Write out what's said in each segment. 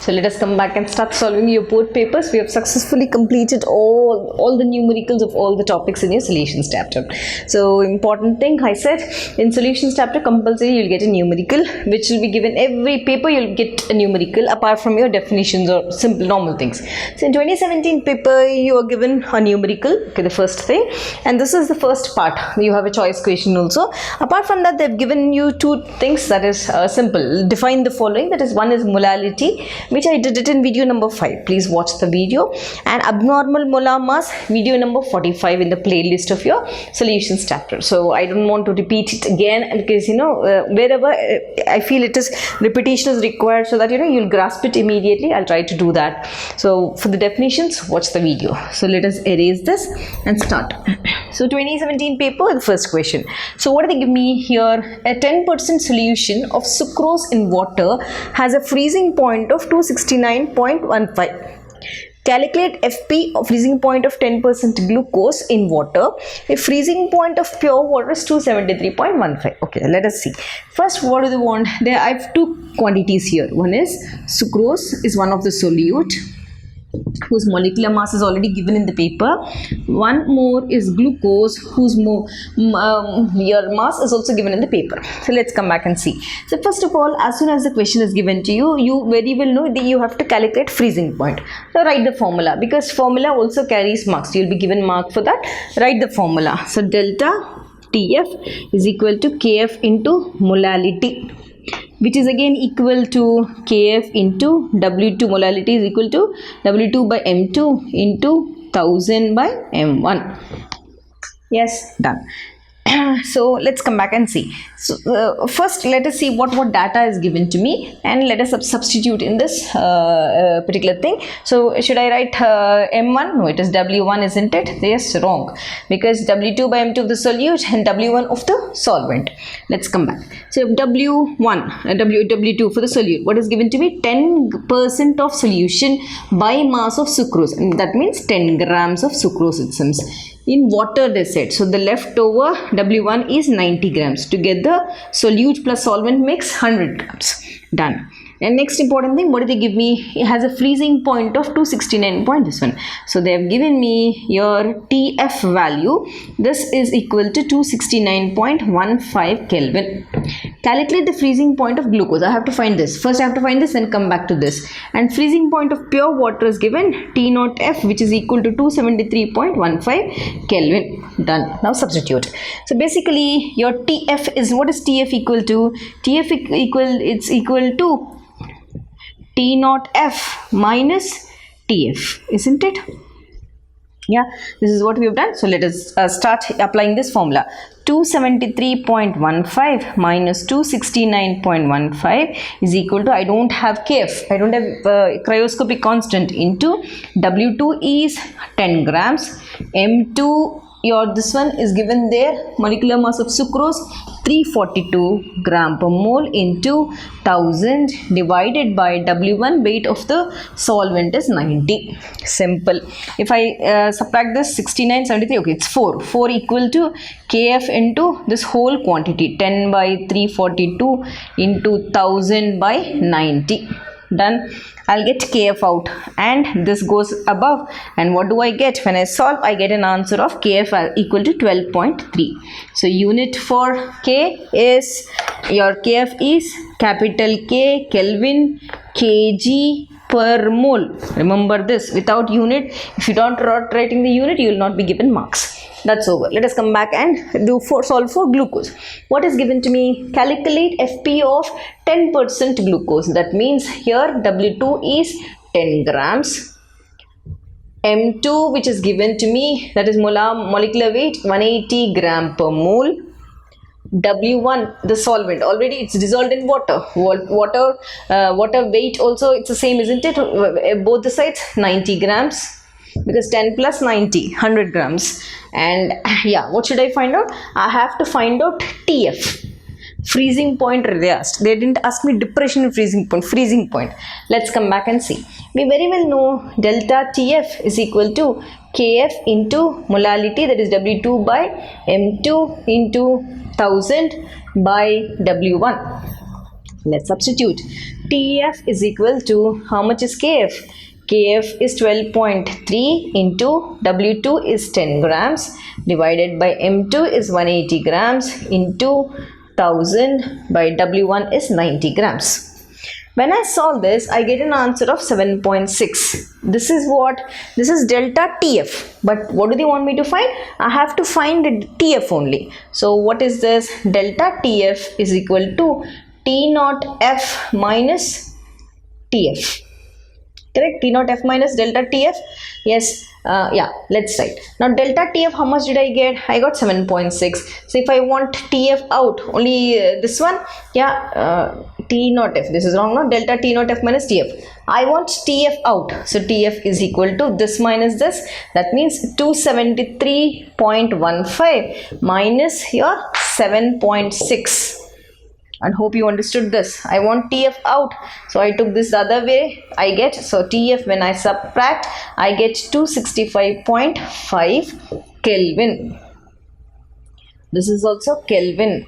So let us come back and start solving your board papers. We have successfully completed all the numericals of all the topics in your solutions chapter. So important thing I said, in solutions chapter compulsory you'll get a numerical which will be given every paper. You'll get a numerical apart from your definitions or simple normal things. So in 2017 paper you are given a numerical, okay, the first thing, and this is the first part. You have a choice question also. Apart from that they've given you two things, that is simple. Define the following, that is one is molality, which I did it in video number 5. Please watch the video. And abnormal molar mass, video number 45 in the playlist of your solutions chapter. So I don't want to repeat it again because wherever I feel it is repetition is required so that you'll grasp it immediately. I'll try to do that. So for the definitions, watch the video. So let us erase this and start. So 2017 paper, the first question. So what do they give me here? A 10% solution of sucrose in water has a freezing point of 269.15. Calculate FP of freezing point of 10% glucose in water. A freezing point of pure water is 273.15. Okay, let us see. First, what do they want? There I have two quantities here. One is sucrose is one of the solute whose molecular mass is already given in the paper. One more is glucose whose your mass is also given in the paper. So let's come back and see. So first of all, as soon as the question is given to you, you very well know that you have to calculate freezing point. So write the formula, because formula also carries marks. You will be given mark for that. Write the formula. So delta TF is equal to KF into molality, which is again equal to Kf into W2. Molality is equal to W2 by M2 into 1000 by M1. Yes, done. So let's come back and see. So first let us see what data is given to me, and let us substitute in this particular thing. So should I write M1? No, it is W1, isn't it? Yes, wrong, because W2 by M2 of the solute and W1 of the solvent. Let's come back. So W1, W2 for the solute. What is given to me? 10% of solution by mass of sucrose. And that means 10 grams of sucrose, it seems. In water they said. So the leftover W1 is 90 grams. Together solute plus solvent makes 100 grams. Done. And next important thing, what do they give me? It has a freezing point of 269.1. So they have given me your TF value. This is equal to 269.15 Kelvin. Calculate the freezing point of glucose. I have to find this. First I have to find this and come back to this. And freezing point of pure water is given T0F, which is equal to 273.15 Kelvin. Done. Now substitute. So basically your TF is, what is TF equal to? TF it's equal to T0F minus TF, isn't it? Yeah, this is what we have done. So let us start applying this formula. 273.15 minus 269.15 is equal to, I don't have KF, I don't have cryoscopic constant, into W2 is 10 grams, M2 this one is given there, molecular mass of sucrose 342 gram per mole into 1000 divided by W1, weight of the solvent is 90. Simple. If I subtract this 69, 73, okay, it's 4 equal to KF into this whole quantity, 10 by 342 into 1000 by 90. Done. I'll get KF out and this goes above, and what do I get? When I solve, I get an answer of KF equal to 12.3. So unit for K is, your KF is capital K, Kelvin, kg per mole. Remember this. Without unit, if you don't writing the unit, you will not be given marks. That's over. Let us come back and solve for glucose. What is given to me? Calculate FP of 10% glucose. That means here W2 is 10 grams. M2, which is given to me, that is molecular weight 180 gram per mole. W1, the solvent, already it's dissolved in water. Water weight also it's the same, isn't it? Both the sides 90 grams, because 10 plus 90, 100 grams. And yeah, what should I find out? I have to find out TF. Freezing point they asked. They didn't ask me depression and freezing point. Freezing point. Let's come back and see. We very well know delta TF is equal to Kf into molality, that is W2 by M2 into 1000 by W1. Let's substitute. TF is equal to, how much is Kf? Kf is 12.3 into W2 is 10 grams divided by M2 is 180 grams into 1000 by W1 is 90 grams. When I solve this, I get an answer of 7.6. This is what? This is delta TF. But what do they want me to find? I have to find TF only. So what is this? Delta TF is equal to T naught F minus TF. Correct? T naught F minus delta TF. Yes. Yeah, let's write. Now delta TF, how much did I get? I got 7.6. So if I want TF out, only this one, yeah, T naught F. This is wrong, no? Delta T naught F minus TF. I want TF out. So TF is equal to this minus this. That means 273.15 minus your 7.6. And hope you understood this. I want TF out, so I took this the other way. I get, so TF when I subtract, I get 265.5 Kelvin. This is also Kelvin.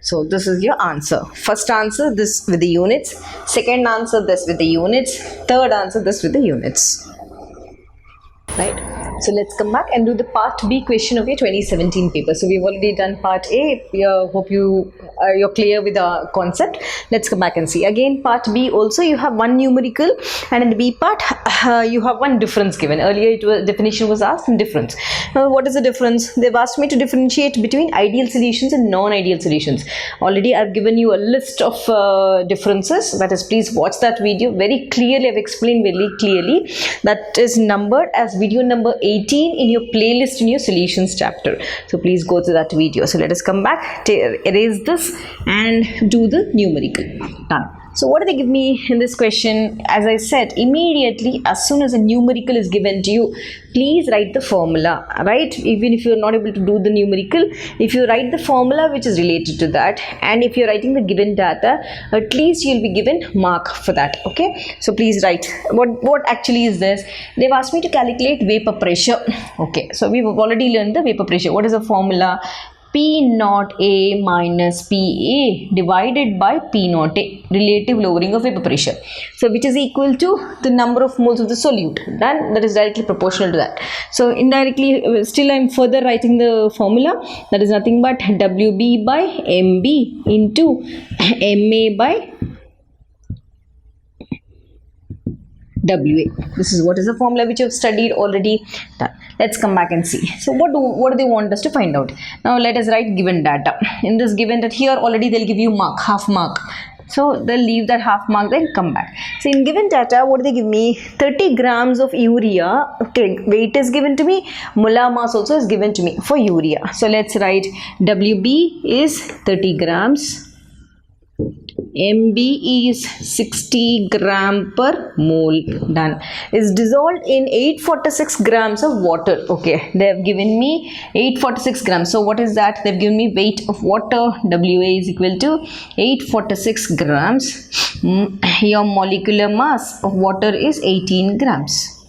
So this is your answer. First answer this with the units, second answer this with the units, third answer this with the units. Right? So let's come back and do the part B question of your 2017 paper. So we've already done part A. Hope you're clear with the concept. Let's come back and see. Again, part B also you have one numerical, and in the B part you have one difference given. Earlier definition was asked and difference. Now what is the difference? They've asked me to differentiate between ideal solutions and non-ideal solutions. Already I've given you a list of differences. That is, please watch that video very clearly. I've explained very clearly. That is numbered as video number 18 in your playlist in your solutions chapter. So please go to that video. So let us come back, erase this and do the numerical. Done. So what do they give me in this question? As I said, immediately as soon as a numerical is given to you, please write the formula, right? Even if you're not able to do the numerical, if you write the formula which is related to that, and if you're writing the given data, at least you'll be given mark for that. Okay, so please write. What actually is this? They've asked me to calculate vapor pressure. Okay, so we've already learned the vapor pressure. What is the formula? P naught A minus PA divided by P naught A, relative lowering of vapor pressure. So which is equal to the number of moles of the solute. That is directly proportional to that. So indirectly, still I am further writing the formula. That is nothing but WB by MB into MA by WA. This is what is the formula which you have studied already. Done. Let's come back and see. So what do they want us to find out? Now let us write given data. In this given data here already they'll give you mark, half mark. So they'll leave that half mark, then come back. So in given data, what do they give me? 30 grams of urea. Okay, weight is given to me. Molar mass also is given to me for urea. So let's write WB is 30 grams. MB is 60 gram per mole. Done. Is dissolved in 846 grams of water. Okay, they have given me 846 grams. So what is that? They've given me weight of water. WA is equal to 846 grams. Your molecular mass of water is 18 grams.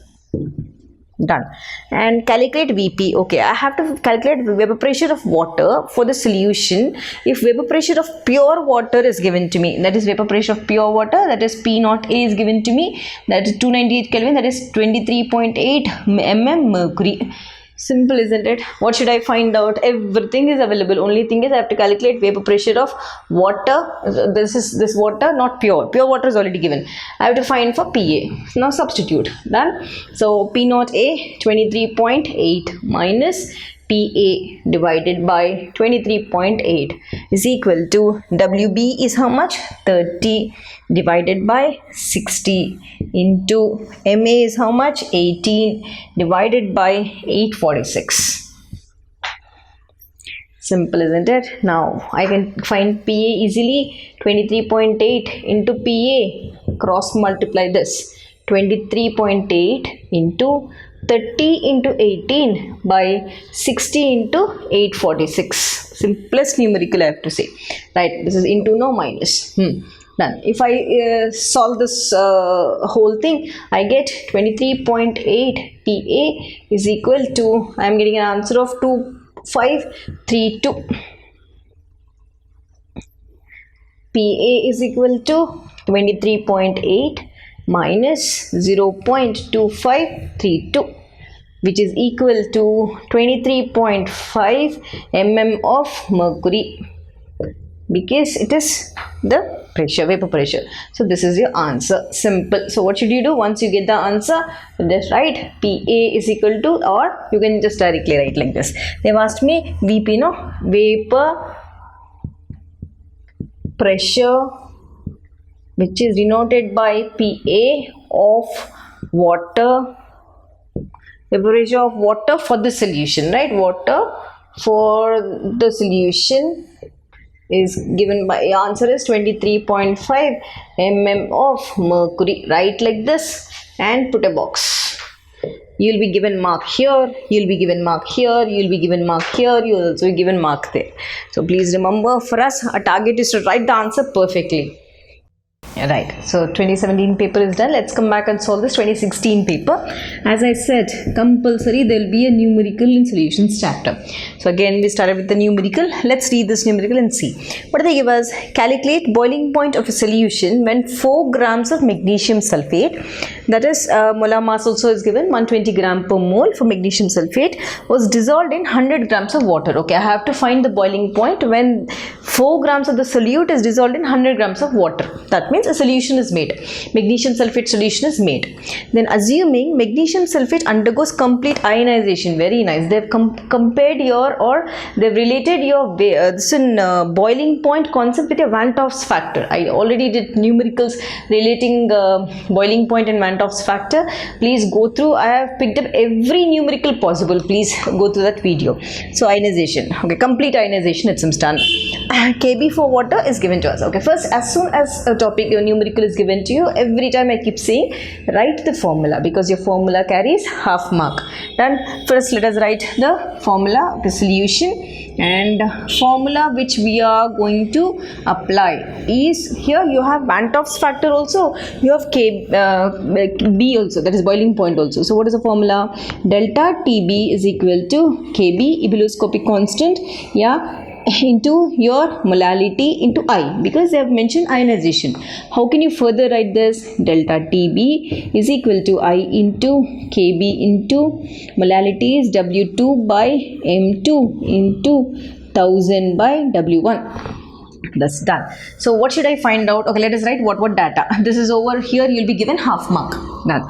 Done. And calculate VP. Okay, I have to calculate vapor pressure of water for the solution. If vapor pressure of pure water is given to me, that is vapor pressure of pure water, that is P naught A is given to me, that is 298 Kelvin, that is 23.8 mm mercury. Simple, isn't it? What should I find out? Everything is available. Only thing is I have to calculate vapor pressure of water. This water, not pure. Pure water is already given. I have to find for PA. Now substitute. Done. So P naught A 23.8 minus PA divided by 23.8 is equal to WB is how much? 30 divided by 60 into MA is how much? 18 divided by 846. Simple, isn't it? Now I can find PA easily. 23.8 into PA, cross multiply this. 23.8 into 30 into 18 by 60 into 846. Simplest numerical I have to say. Right, this is into, no minus. Done. If I solve this whole thing, I get 23.8 PA is equal to, I am getting an answer of 2532. PA is equal to 23.8 minus 0.2532, which is equal to 23.5 mm of mercury, because it is the pressure, vapor pressure. So this is your answer. Simple. So what should you do once you get the answer? Just write PA is equal to, or you can just directly write like this. They've asked me VP, no, vapor pressure, which is denoted by PA of water, vapor pressure of water for the solution, right? Water for the solution is given by, answer is 23.5 mm of mercury. Write like this and put a box. You'll be given mark here, you'll be given mark here, you'll be given mark here, you'll also be given mark there. So please remember, for us our target is to write the answer perfectly. Right, so 2017 paper is done. Let's come back and solve this 2016 paper. As I said, compulsory there will be a numerical in solutions chapter. So again we started with the numerical. Let's read this numerical and see. What do they give us? Calculate boiling point of a solution when 4 grams of magnesium sulfate, that is molar mass also is given 120 gram per mole for magnesium sulfate, was dissolved in 100 grams of water. Okay, I have to find the boiling point when 4 grams of the solute is dissolved in 100 grams of water. That means a solution is made. Magnesium sulfate solution is made. Then assuming magnesium sulfate undergoes complete ionization, very nice. They have compared your, or they have related your boiling point concept with a Van 't Hoff's factor. I already did numericals relating boiling point and Van 't Hoff's factor. Please go through. I have picked up every numerical possible. Please go through that video. So ionization. Okay, complete ionization, it's done. Kb for water is given to us. Okay, first as soon as a topic, your numerical is given to you, every time I keep saying write the formula, because your formula carries half mark. Then first let us write the formula, the solution, and formula which we are going to apply is, here you have Van 't Hoff's factor also, you have B also, that is boiling point also. So what is the formula? Delta TB is equal to KB, ebullioscopic constant, yeah, into your molality into I, because they have mentioned ionization. How can you further write this? Delta TB is equal to I into KB into molality is W2 by M2 into 1000 by W1. That's done. So what should I find out? Okay, let us write what data. This is over here, you'll be given half mark. Done.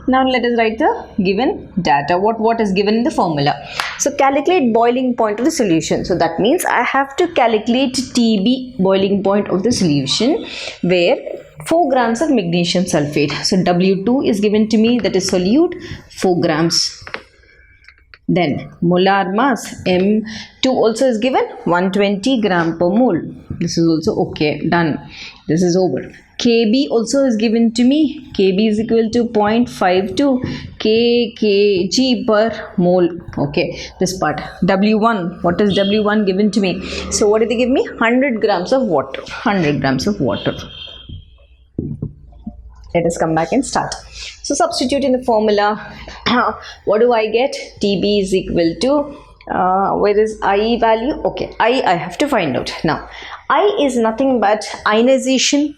Now let us write the given data, what is given in the formula. So calculate boiling point of the solution. So that means I have to calculate TB, boiling point of the solution, where 4 grams of magnesium sulfate. So W2 is given to me, that is solute, 4 grams. Then molar mass M2 also is given, 120 gram per mole. This is also okay, done. This is over. Kb also is given to me. Kb is equal to 0.52 kg per mole. Okay, this part. W1, what is W1 given to me? So what did they give me? 100 grams of water. 100 grams of water. Let us come back and start. So substitute in the formula. What do I get? TB is equal to, where is I value? Okay, I have to find out. Now, I is nothing but ionization.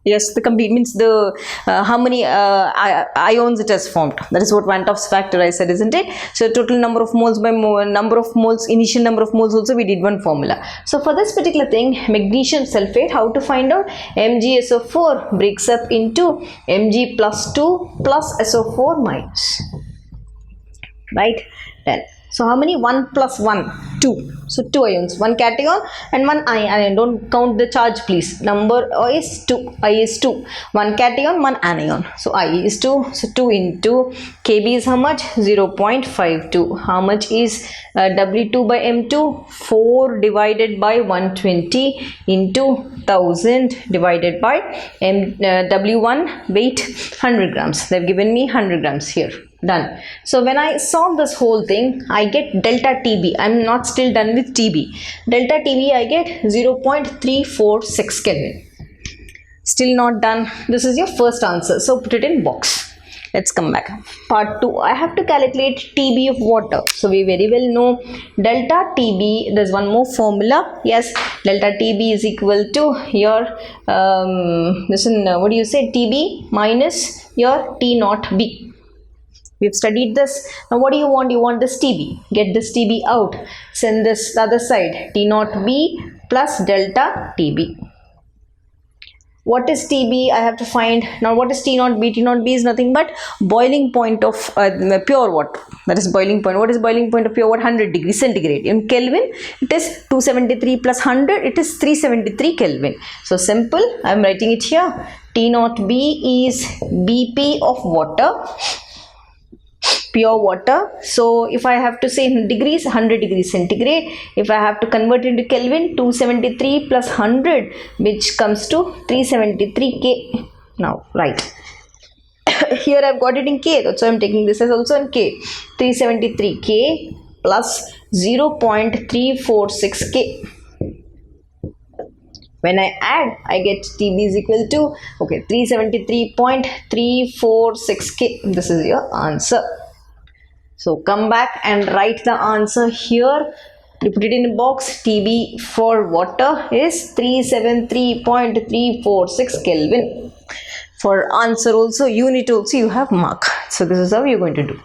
Yes, the complete means the how many ions it has formed. That is what Van 't Hoff's factor I said, isn't it? So total number of moles by number of moles, initial number of moles also we did one formula. So for this particular thing, magnesium sulfate, how to find out? MgSO4 breaks up into Mg plus 2 plus SO4 minus. Right? Then, so how many? 1 plus 1, 2. So 2 ions, 1 cation and 1 anion. Don't count the charge please. Number is 2. I is 2. 1 cation, 1 anion. So I is 2. So 2 into Kb is how much? 0.52. How much is W2 by M2? 4 divided by 120 into 1000 divided by W1 weight 100 grams. They've given me 100 grams here. Done. So when I solve this whole thing, I get delta TB. I'm not still done with TB. Delta TB I get 0.346 Kelvin. Still not done. This is your first answer. So put it in box. Let's come back. Part 2. I have to calculate TB of water. So we very well know delta TB. There's one more formula. Yes, delta TB is equal to your what do you say? TB minus your T naught B. We've studied this. Now what do you want? You want this TB. Get this TB out. Send this the other side. T naught B plus delta TB. What is TB? I have to find. Now what is T naught B? T naught B is nothing but boiling point of pure water. That is boiling point. What is boiling point of pure water? 100 degrees centigrade. In Kelvin, it is 273 plus 100. It is 373 Kelvin. So simple. I am writing it here. T naught B is BP of water. Pure water. So if I have to say in degrees, 100 degrees centigrade. If I have to convert into Kelvin, 273 plus 100, which comes to 373 K. Now right here I've got it in K, so I'm taking this as also in K. 373 K plus 0.346 K. When I add, I get TB is equal to 373.346 K. This is your answer. So come back and write the answer here. You put it in a box. TB for water is 373.346 Kelvin. For answer also, unit also you have mark. So this is how you're going to do.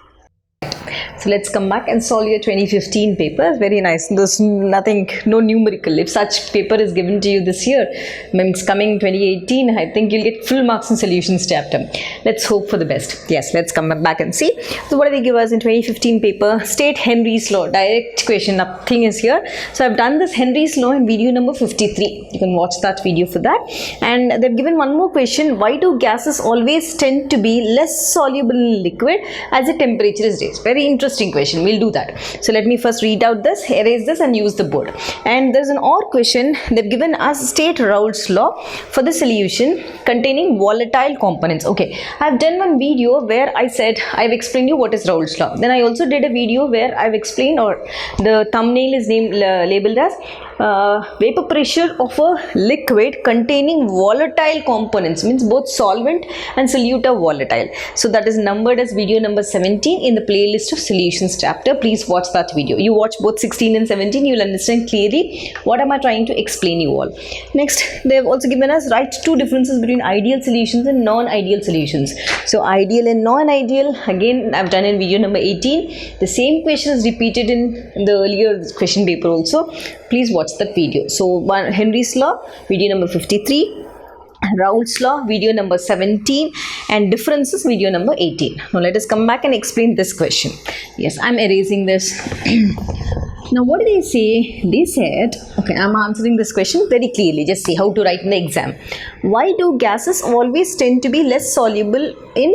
So let's come back and solve your 2015 paper. Very nice. There's nothing, no numerical. If such paper is given to you this year, means coming 2018, I think you'll get full marks in solutions chapter. Let's hope for the best. Yes, let's come back and see. So what do they give us in 2015 paper? State Henry's law. Direct question. Nothing is here. So I've done this Henry's law in video number 53. You can watch that video for that. And they've given one more question. Why do gases always tend to be less soluble in liquid as the temperature is raised? Very interesting question. We'll do that. So let me first read out this, erase this and use the board. And there's an OR question. They've given us state Raoult's law for the solution containing volatile components. Okay, I've done one video where I said I've explained you what is Raoult's law. Then I also did a video where I've explained, or the thumbnail is named labeled as vapor pressure of a liquid containing volatile components, means both solvent and solute are volatile. So that is numbered as video number 17 in the playlist of solutions chapter. Please watch that video. You watch both 16 and 17, you will understand clearly what am I trying to explain you all. Next, they have also given us write two differences between ideal solutions and non-ideal solutions. So ideal and non-ideal, again I've done in video number 18. The same question is repeated in the earlier question paper also. Please watch that video. So Henry's law, video number 53. Raoult's law, video number 17, and differences, video number 18. Now let us come back and explain this question. Yes, I'm erasing this. Now what did they say? They said, okay, I'm answering this question very clearly. Just see how to write in the exam. Why do gases always tend to be less soluble in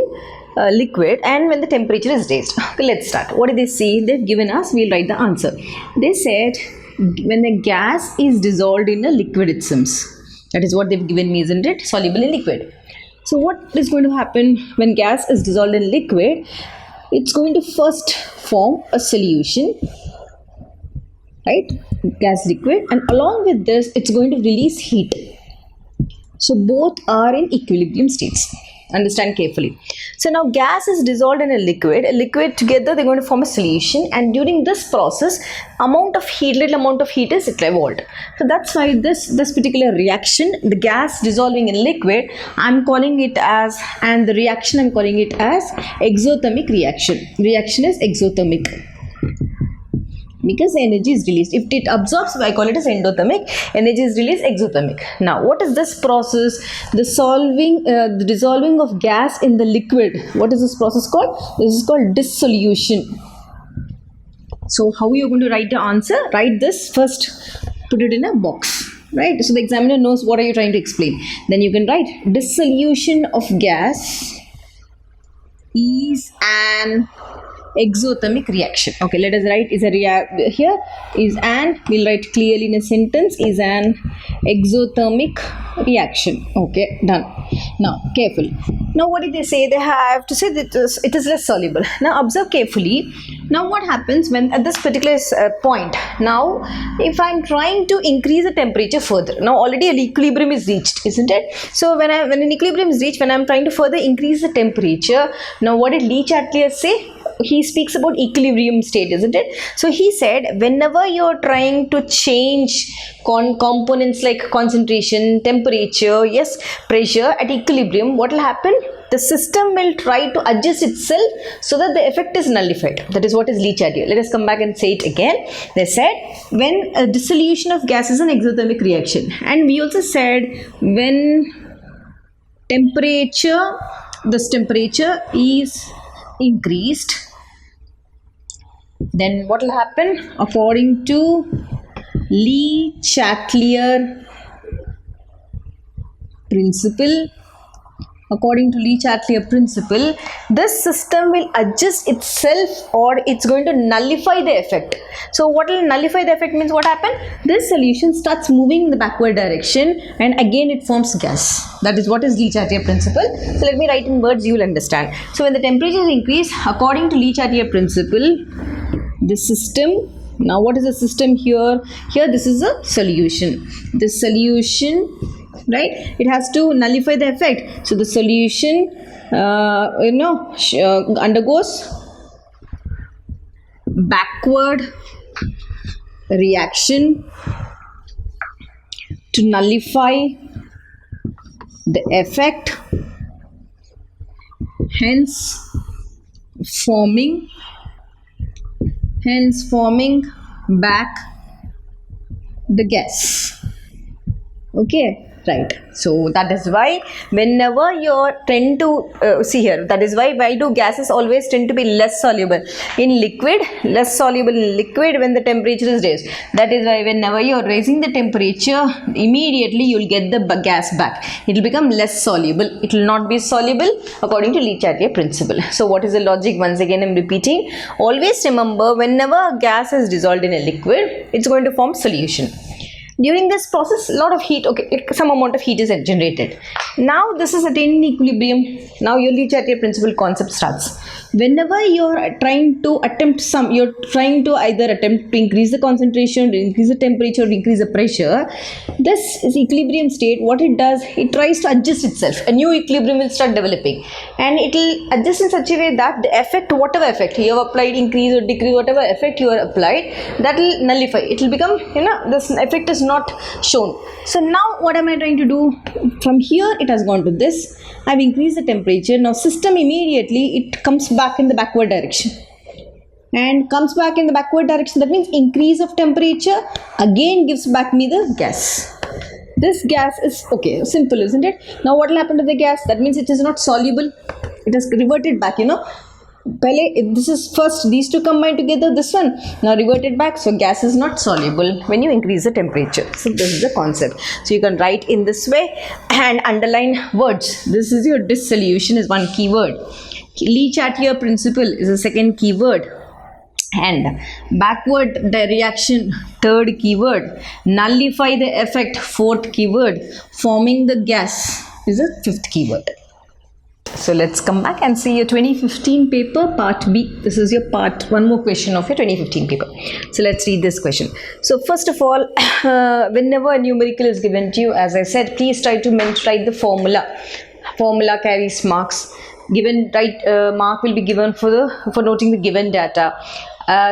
liquid and when the temperature is raised? Okay, let's start. What did they say? They've given us, we'll write the answer. They said when the gas is dissolved in a liquid, it seems. That is what they've given me, isn't it? Soluble in liquid. So what is going to happen when gas is dissolved in liquid? It's going to first form a solution, right? Gas liquid, and along with this, it's going to release heat. So both are in equilibrium states. Understand carefully. So now gas is dissolved in a liquid together they're going to form a solution, and during this process little amount of heat is evolved. So that's why this particular reaction, the gas dissolving in liquid, I'm calling it as, and the reaction I'm calling it as exothermic reaction. Reaction is exothermic because energy is released. If it absorbs, I call it as endothermic. Energy is released, exothermic. Now, what is this process? The dissolving of gas in the liquid. What is this process called? This is called dissolution. So how you're going to write the answer? Write this first, put it in a box, right? So the examiner knows what are you trying to explain. Then you can write dissolution of gas is an exothermic reaction. Okay, let us write is a here is an, we'll write clearly in a sentence, is an exothermic reaction. Okay, done. Now careful. Now what did they say? They have to say that it is less soluble. Now observe carefully. Now what happens when at this particular point, now if I'm trying to increase the temperature further, now already an equilibrium is reached, isn't it? So when an equilibrium is reached, when I'm trying to further increase the temperature, now what did Le Chatelier say? He speaks about equilibrium state, isn't it? So he said whenever you're trying to change components like concentration, temperature, yes, pressure at equilibrium, what will happen? The system will try to adjust itself so that the effect is nullified. That is what is Le Chatelier. Let us come back and say it again. They said when a dissolution of gas is an exothermic reaction, and we also said when temperature, this temperature is increased, then what will happen? According to Le Chatelier principle, this system will adjust itself or it's going to nullify the effect. So what will nullify the effect means what happened? This solution starts moving in the backward direction and again it forms gas. That is what is Le Chatelier principle. So let me write in words, you will understand. So when the temperature is increased, according to Le Chatelier principle, the system, now what is the system here? Here this is a solution. This solution, right, it has to nullify the effect. So the solution undergoes backward reaction to nullify the effect, hence forming back the gas. Okay, right. So that is why whenever you tend to see here, that is why do gases always tend to be less soluble in liquid, less soluble in liquid when the temperature is raised. That is why whenever you are raising the temperature, immediately you will get the gas back. It will become less soluble. It will not be soluble according to Le Chatelier principle. So what is the logic? Once again I am repeating. Always remember, whenever gas is dissolved in a liquid, it's going to form solution. During this process, a lot of heat, some amount of heat is generated. Now this is attaining equilibrium. Now your Le Chatelier principle concept starts. Whenever you're trying to either attempt to increase the concentration, to increase the temperature, to increase the pressure, this is equilibrium state. What it does, it tries to adjust itself. A new equilibrium will start developing, and it will adjust in such a way that the effect, whatever effect you have applied, increase or decrease, whatever effect you have applied, that will nullify. It will become, this effect is not shown. So now what am I trying to do? From here it has gone to this. I've increased the temperature. Now system immediately it comes back in the backward direction. And comes back in the backward direction, that means increase of temperature again gives back me the gas. This gas is simple, isn't it? Now what will happen to the gas? That means it is not soluble. It has reverted back, this is first, these two combine together, this one now reverted back. So gas is not soluble when you increase the temperature. So this is the concept. So you can write in this way and underline words. This is your dissolution is one keyword. Le Chatelier principle is a second keyword. And backward reaction, third keyword. Nullify the effect, fourth keyword. Forming the gas is a fifth keyword. So let's come back and see your 2015 paper, part B. This is your one more question of your 2015 paper. So let's read this question. So first of all, whenever a numerical is given to you, as I said, please try to write the formula. Formula carries marks. Mark will be given for noting the given data.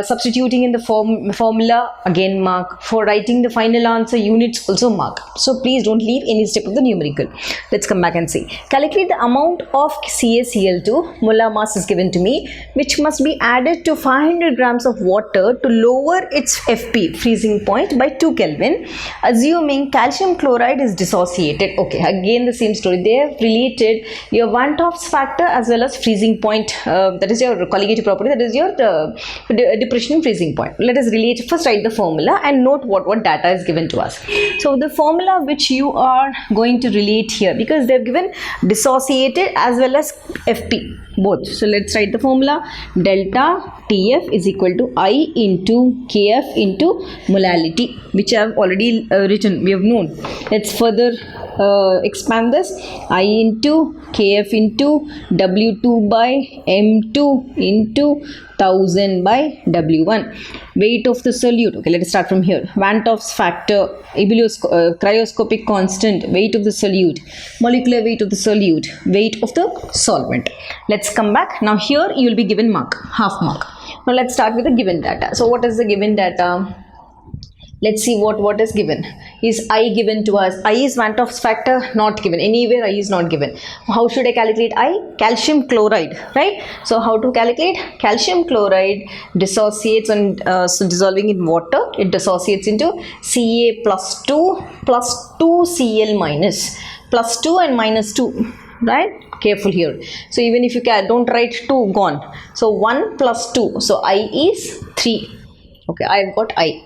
Substituting in the formula, again mark. For writing the final answer, units also mark. So please don't leave any step of the numerical. Let's come back and see. Calculate the amount of CaCl2, molar mass is given to me, which must be added to 500 grams of water to lower its FP, freezing point, by 2 Kelvin, assuming calcium chloride is dissociated. Okay, again the same story. They have related your Van 't Hoff's factor as well as freezing point, that is your colligative property, that is your depression in freezing point. Let us relate, first write the formula and note what data is given to us. So the formula which you are going to relate here, because they have given dissociated as well as FP both. So let's write the formula. Delta TF is equal to I into KF into molality, which I have already written, we have known. Let's further expand this. I into KF into W2 by M2 into 1000 by W1. Weight of the solute. Okay, let us start from here. Van 't Hoff's factor, cryoscopic constant, weight of the solute, molecular weight of the solute, weight of the solvent. Let's come back. Now here you will be given mark, half mark. Now let's start with the given data. So what is the given data? Let's see what is given. Is I given to us? I is Van 't Hoff's factor, not given. Anywhere I is not given. How should I calculate I? Calcium chloride, right? So how to calculate? Calcium chloride dissociates and so dissolving in water, it dissociates into Ca plus 2 Cl minus, plus 2 and minus 2, right? Careful here. So even if you don't write 2, gone. So 1 plus 2. So I is 3. Okay, I have got I.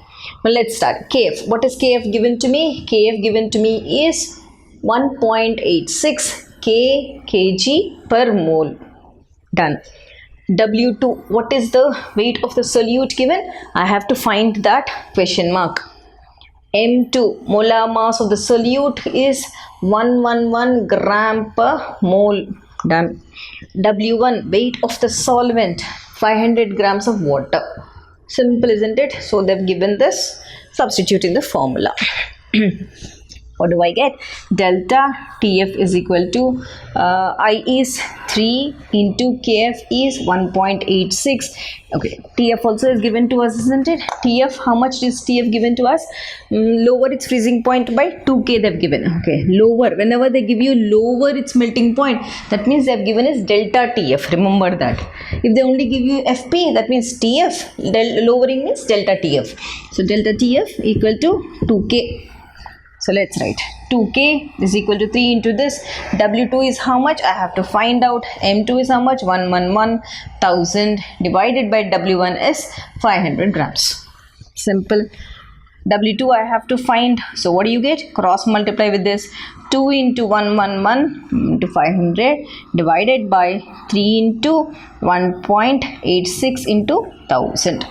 Well, let's start. KF. What is KF given to me? KF given to me is 1.86 kg per mole. Done. W2. What is the weight of the solute given? I have to find that question mark. M2. Molar mass of the solute is 111 gram per mole. Done. W1. Weight of the solvent 500 grams of water. Simple, isn't it? So they've given this, substitute in the formula. What do I get? Delta TF is equal to I is 3 into KF is 1.86. Okay, TF also is given to us, isn't it? TF, how much is TF given to us? Lower its freezing point by 2K they've given. Okay, lower. Whenever they give you lower its melting point, that means they've given is delta TF. Remember that. If they only give you FP, that means TF. Lowering means delta TF. So delta TF equal to 2K. So let's write 2K is equal to 3 into this. W2 is how much? I have to find out. M2 is how much? 1,000 divided by W1 is 500 grams. Simple. W2 I have to find. So what do you get? Cross multiply with this. 2 into 111 into 500 divided by 3 into 1.86 into 1000.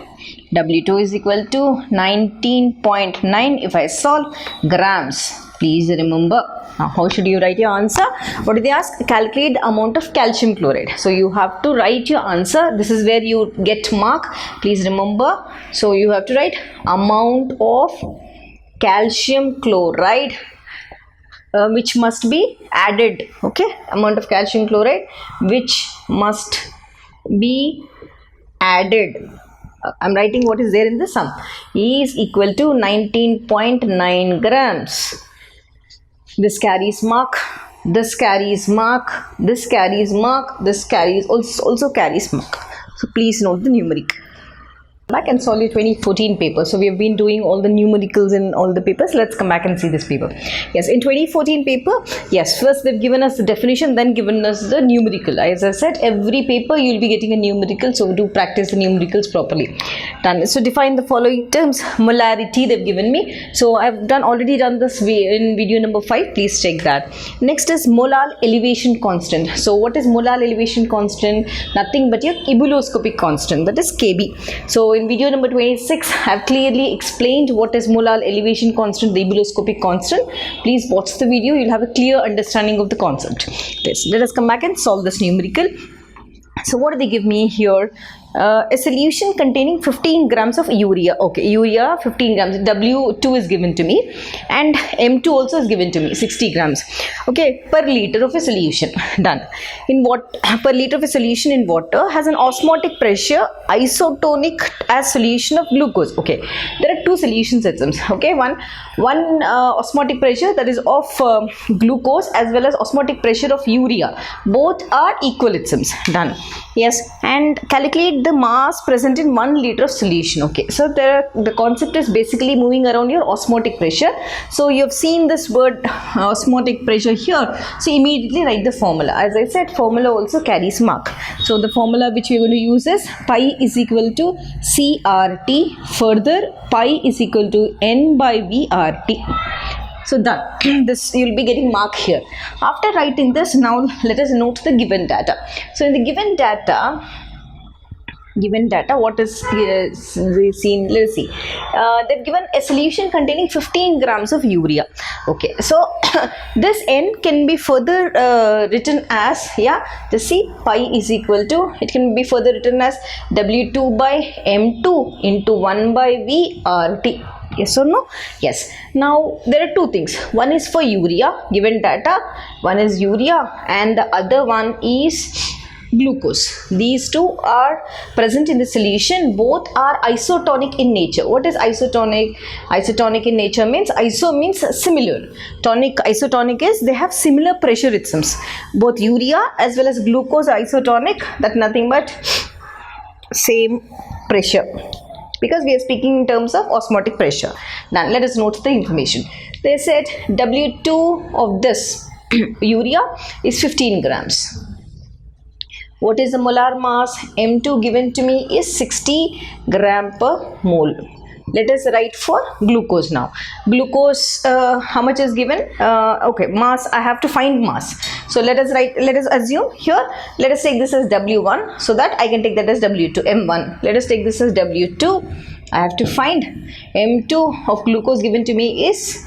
W2 is equal to 19.9 if I solve grams. Please remember. Now how should you write your answer? What do they ask? Calculate the amount of calcium chloride. So you have to write your answer. This is where you get mark. Please remember. So you have to write amount of calcium chloride which must be added. Okay, amount of calcium chloride which must be added. I'm writing what is there in the sum. Is equal to 19.9 grams. This carries mark. This carries mark. This carries mark. This carries also carries mark. So please note the numeric. Back and solve your 2014 paper. So we have been doing all the numericals in all the papers. Let's come back and see this paper. Yes, in 2014 paper, yes, first they've given us the definition, then given us the numerical. As I said, every paper you will be getting a numerical, so do practice the numericals properly. Done. So define the following terms. Molarity they've given me. So I've already done this in video number 5. Please check that. Next is molar elevation constant. So what is molar elevation constant? Nothing but your ebuloscopic constant, that is Kb. So in video number 26, I have clearly explained what is molar elevation constant, the ebuloscopic constant. Please watch the video, you'll have a clear understanding of the concept. Yes, let us come back and solve this numerical. So what do they give me here? A solution containing 15 grams of urea. Okay, urea 15 grams. W2 is given to me and M2 also is given to me, 60 grams. Okay, per liter of a solution. Done. In what per liter of a solution in water has an osmotic pressure isotonic as solution of glucose. Okay, there are two solution systems. Okay, one osmotic pressure, that is of glucose, as well as osmotic pressure of urea. Both are equal, it seems. Done. Yes, and calculate calculate the mass present in 1 liter of solution. Okay, so the concept is basically moving around your osmotic pressure. So you have seen this word osmotic pressure here, so immediately write the formula. As I said, formula also carries mark. So the formula which we are going to use is pi is equal to CRT, further pi is equal to N by VRT. So done. This you will be getting mark here. After writing this, now let us note the given data. So in the given data, what is seen? Let's see. They've given a solution containing 15 grams of urea. Okay, so this N can be further written as, just see, pi is equal to, it can be further written as W2 by M2 into 1 by VRT. Yes or no? Yes. Now there are two things. One is for urea, given data. One is urea and the other one is glucose. These two are present in the solution. Both are isotonic in nature. What is isotonic? Isotonic in nature means, iso means similar. Isotonic is they have similar pressure rhythms. Both urea as well as glucose are isotonic. That's nothing but same pressure, because we are speaking in terms of osmotic pressure. Now let us note the information. They said W2 of this urea is 15 grams. What is the molar mass? M2 given to me is 60 gram per mole. Let us write for glucose now. Glucose, how much is given? Okay, mass, I have to find mass. So let us assume here, let us take this as W1, so that I can take that as W2, M1. Let us take this as W2. I have to find M2 of glucose given to me is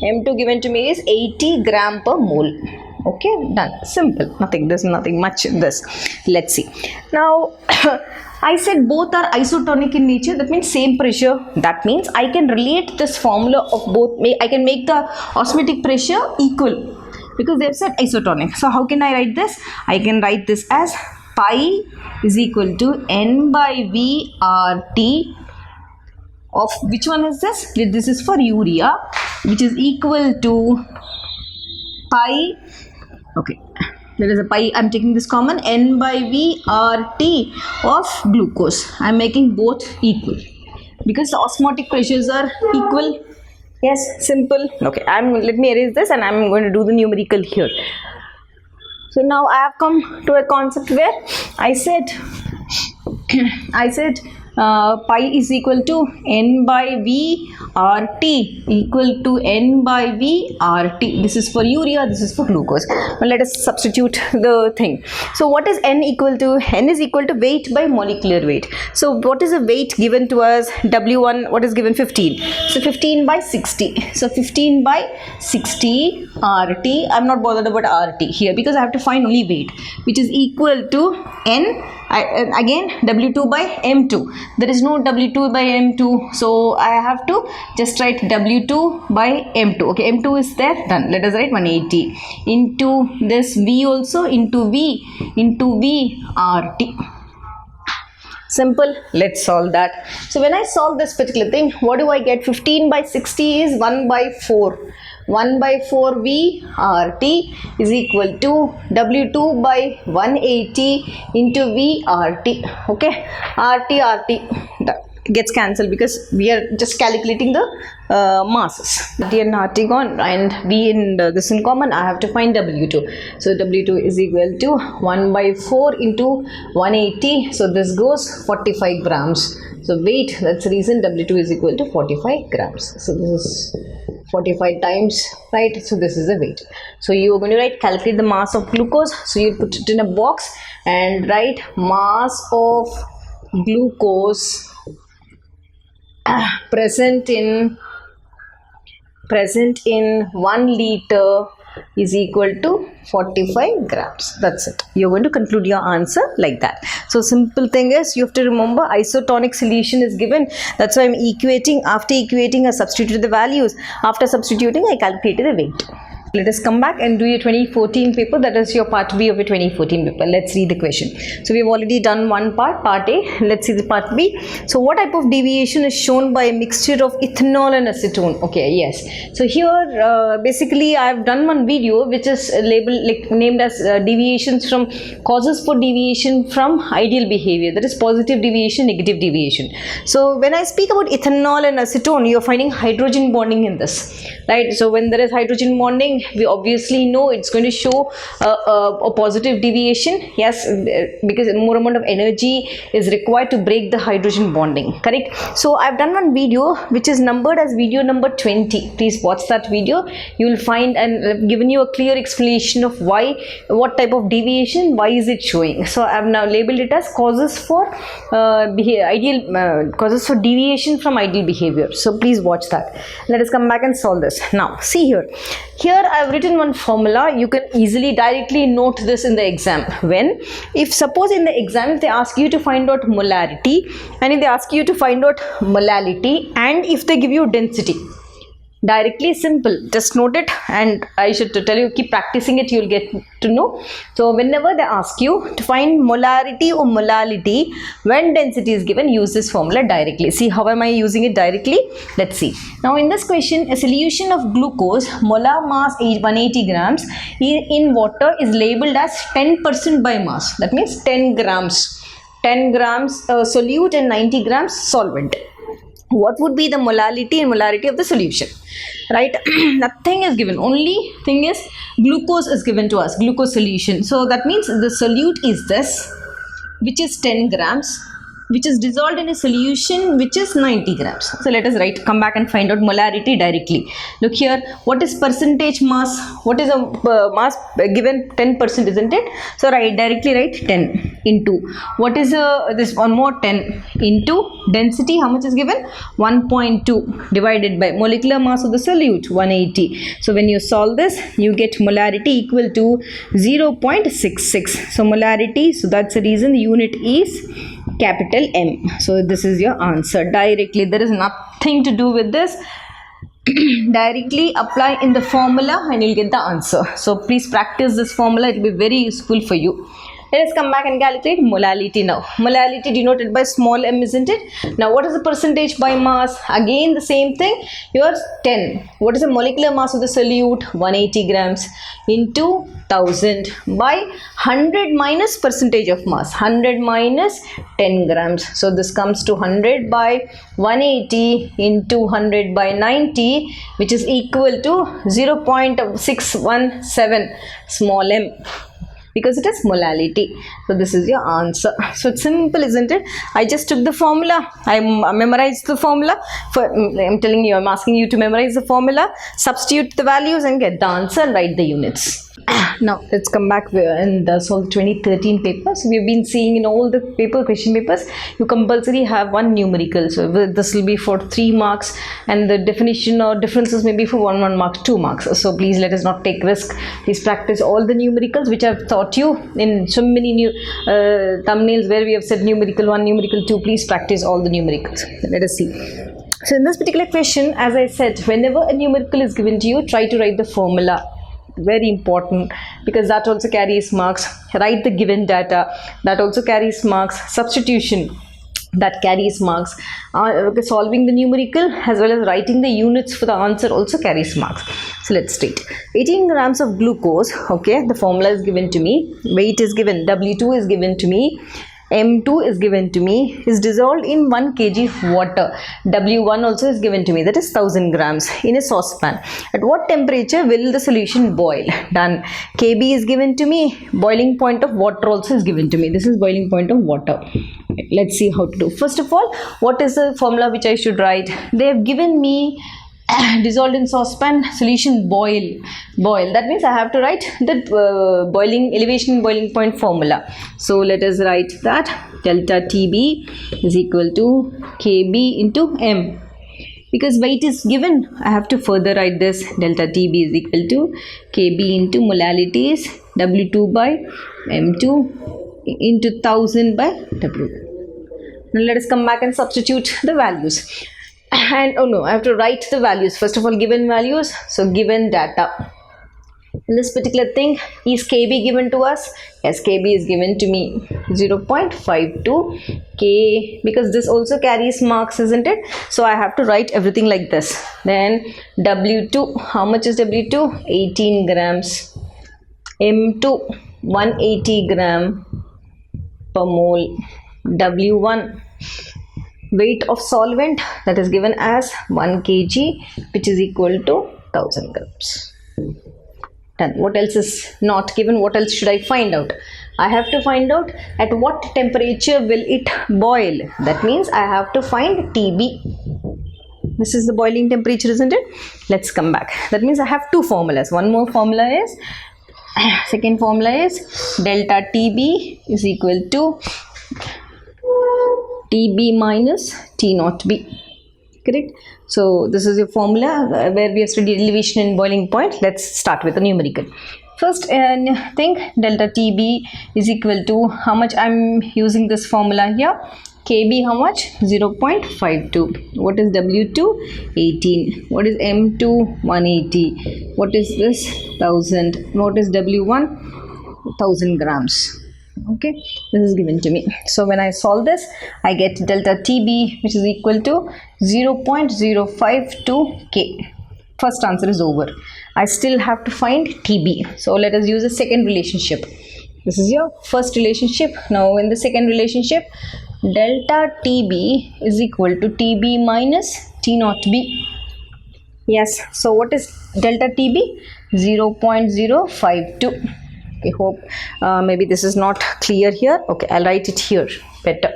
80 gram per mole. Okay, done. Simple. Nothing. There's nothing much in this. Let's see. Now, I said both are isotonic in nature. That means same pressure. That means I can relate this formula of both. I can make the osmotic pressure equal, because they've said isotonic. So how can I write this? I can write this as pi is equal to N by VRT of, which one is this? This is for urea, which is equal to pi. Okay, there is a pi, I'm taking this common, N by VRT of glucose. I'm making both equal because the osmotic pressures are equal. Yes, simple. Okay, let me erase this and I'm going to do the numerical here. So now I have come to a concept where I said pi is equal to N by VRT equal to N by VRT. This is for urea, this is for glucose. Now let us substitute the thing. So what is N equal to? N is equal to weight by molecular weight. So what is the weight given to us? W1, what is given? 15. So 15 by 60. So 15 by 60 RT. I'm not bothered about RT here because I have to find only weight, which is equal to N. Again W2 by M2. There is no W2 by M2, so I have to just write W2 by M2. Okay, M2 is there, done. Let us write 180 into this V also into V RT. Simple. Let's solve that. So when I solve this particular thing, what do I get? 15 by 60 is 1 by 4. 1 by 4 VRT is equal to W2 by 180 into VRT. Okay, RT that gets cancelled because we are just calculating the masses. D and RT gone and V in this in common. I have to find W2. So W2 is equal to 1 by 4 into 180. So this goes 45 grams. So weight, that's the reason W2 is equal to 45 grams. So this is 45 times, right? So this is the weight. So you are going to write, calculate the mass of glucose. So you put it in a box and write mass of glucose present in 1 liter is equal to 45 grams. That's it. You're going to conclude your answer like that. So simple thing is, you have to remember isotonic solution is given. That's why I'm equating. After equating, I substituted the values. After substituting, I calculated the weight. let us come back and do your 2014 paper. That is your part B of your 2014 paper. Let's read the question. So we have already done one part, part A. Let's see the part B. So what type of deviation is shown by a mixture of ethanol and acetone? Okay, yes. So here basically I have done one video which is labeled named as deviations from causes for deviation from ideal behavior. That is positive deviation, negative deviation. So when I speak about ethanol and acetone, you are finding hydrogen bonding in this, right? So when there is hydrogen bonding, we obviously know it's going to show a positive deviation. Yes, because more amount of energy is required to break the hydrogen bonding, correct? So I've done one video which is numbered as video number 20. Please watch that video. You will find and I've given you a clear explanation of why, what type of deviation, why is it showing. So I've now labeled it as causes for causes for deviation from ideal behavior. So please watch that. Let us come back and solve this. Now see here. Here I've written one formula. You can easily directly note this in the exam. When, if suppose in the exam if they ask you to find out molarity, and if they ask you to find out molality, and if they give you density, directly simple, just note it, and I should tell you, keep practicing it, you'll get to know. So whenever they ask you to find molarity or molality when density is given, use this formula directly. See how am I using it directly? Let's see. Now in this question, a solution of glucose molar mass 180 grams in water is labeled as 10% by mass. That means 10 grams solute and 90 grams solvent. What would be the molality and molarity of the solution, right? Nothing is given, only thing is glucose is given to us, glucose solution. So that means the solute is this, which is 10 grams, which is dissolved in a solution which is 90 grams. So let us write, come back and find out molarity directly. Look here, what is percentage mass? What is a mass given? 10%, isn't it? So directly write 10 into, what is this one more 10 into density, how much is given? 1.2 divided by molecular mass of the solute 180. So when you solve this, you get molarity equal to 0.66. So molarity, so that's the reason the unit is capital M. So this is your answer directly. There is nothing to do with this. Directly apply in the formula and you'll get the answer. So please practice this formula. It will be very useful for you. Let us come back and calculate molality now. Molality denoted by small m, isn't it? Now what is the percentage by mass? Again the same thing. Yours 10. What is the molecular mass of the solute? 180 grams into 1000 by 100 minus percentage of mass. 100 minus 10 grams. So this comes to 100 by 180 into 100 by 90, which is equal to 0.617 small m, because it is molality. So this is your answer. So it's simple, isn't it? I just took the formula, I memorized the formula. I'm telling you, I'm asking you to memorize the formula, substitute the values and get the answer and write the units. Now let's come back and solve the 2013 papers. We've been seeing in all the question papers, you compulsory have one numerical. So this will be for 3 marks and the definition or differences may be for 1 mark, 2 marks. So please let us not take risk. Please practice all the numericals which I've taught you in so many new thumbnails where we have said numerical 1, numerical 2. Please practice all the numericals. Let us see. So in this particular question, as I said, whenever a numerical is given to you, try to write the formula. Very important, because that also carries marks. Write the given data, that also carries marks. Substitution, that carries marks. Solving the numerical as well as writing the units for the answer also carries marks. So let's state 18 grams of glucose. Okay, the formula is given to me, weight is given, W2 is given to me, M2 is given to me, is dissolved in 1 kg of water. W1 also is given to me, that is 1000 grams in a saucepan. At what temperature will the solution boil? Done. Kb is given to me, boiling point of water also is given to me. This is boiling point of water. Let's see how to do. First of all, what is the formula which I should write? They have given me dissolved in saucepan, solution boil. That means I have to write the boiling elevation boiling point formula. So let us write that delta TB is equal to KB into M. Because weight is given, I have to further write this. Delta TB is equal to KB into molality is W2 by M2 into 1000 by W. Now let us come back and substitute the values. And oh no, I have to write the values. First of all, given values. So given data. In this particular thing, is KB given to us? Yes, KB is given to me 0.52 K, because this also carries marks, isn't it? So I have to write everything like this. Then W2, how much is W2? 18 grams. M2, 180 gram per mole. W1, weight of solvent, that is given as 1 kg, which is equal to 1000 grams. Done. What else is not given? What else should I find out? I have to find out at what temperature will it boil. That means I have to find TB. This is the boiling temperature, isn't it? Let's come back. That means I have two formulas. One more formula is, second formula is delta TB is equal to TB minus T naught B. Correct? So this is your formula where we have studied elevation and boiling point. Let's start with the numerical. First think delta TB is equal to, how much I'm using this formula here? KB how much? 0.52. What is W2? 18. What is M2? 180. What is this? 1000. What is W1? 1000 grams. Okay, this is given to me. So when I solve this, I get delta TB, which is equal to 0.052 K. First answer is over. I still have to find TB. So let us use a second relationship. This is your first relationship. Now in the second relationship, delta TB is equal to TB minus T naught B. Yes, so what is delta TB? 0.052. I hope maybe this is not clear here. Okay, I'll write it here better.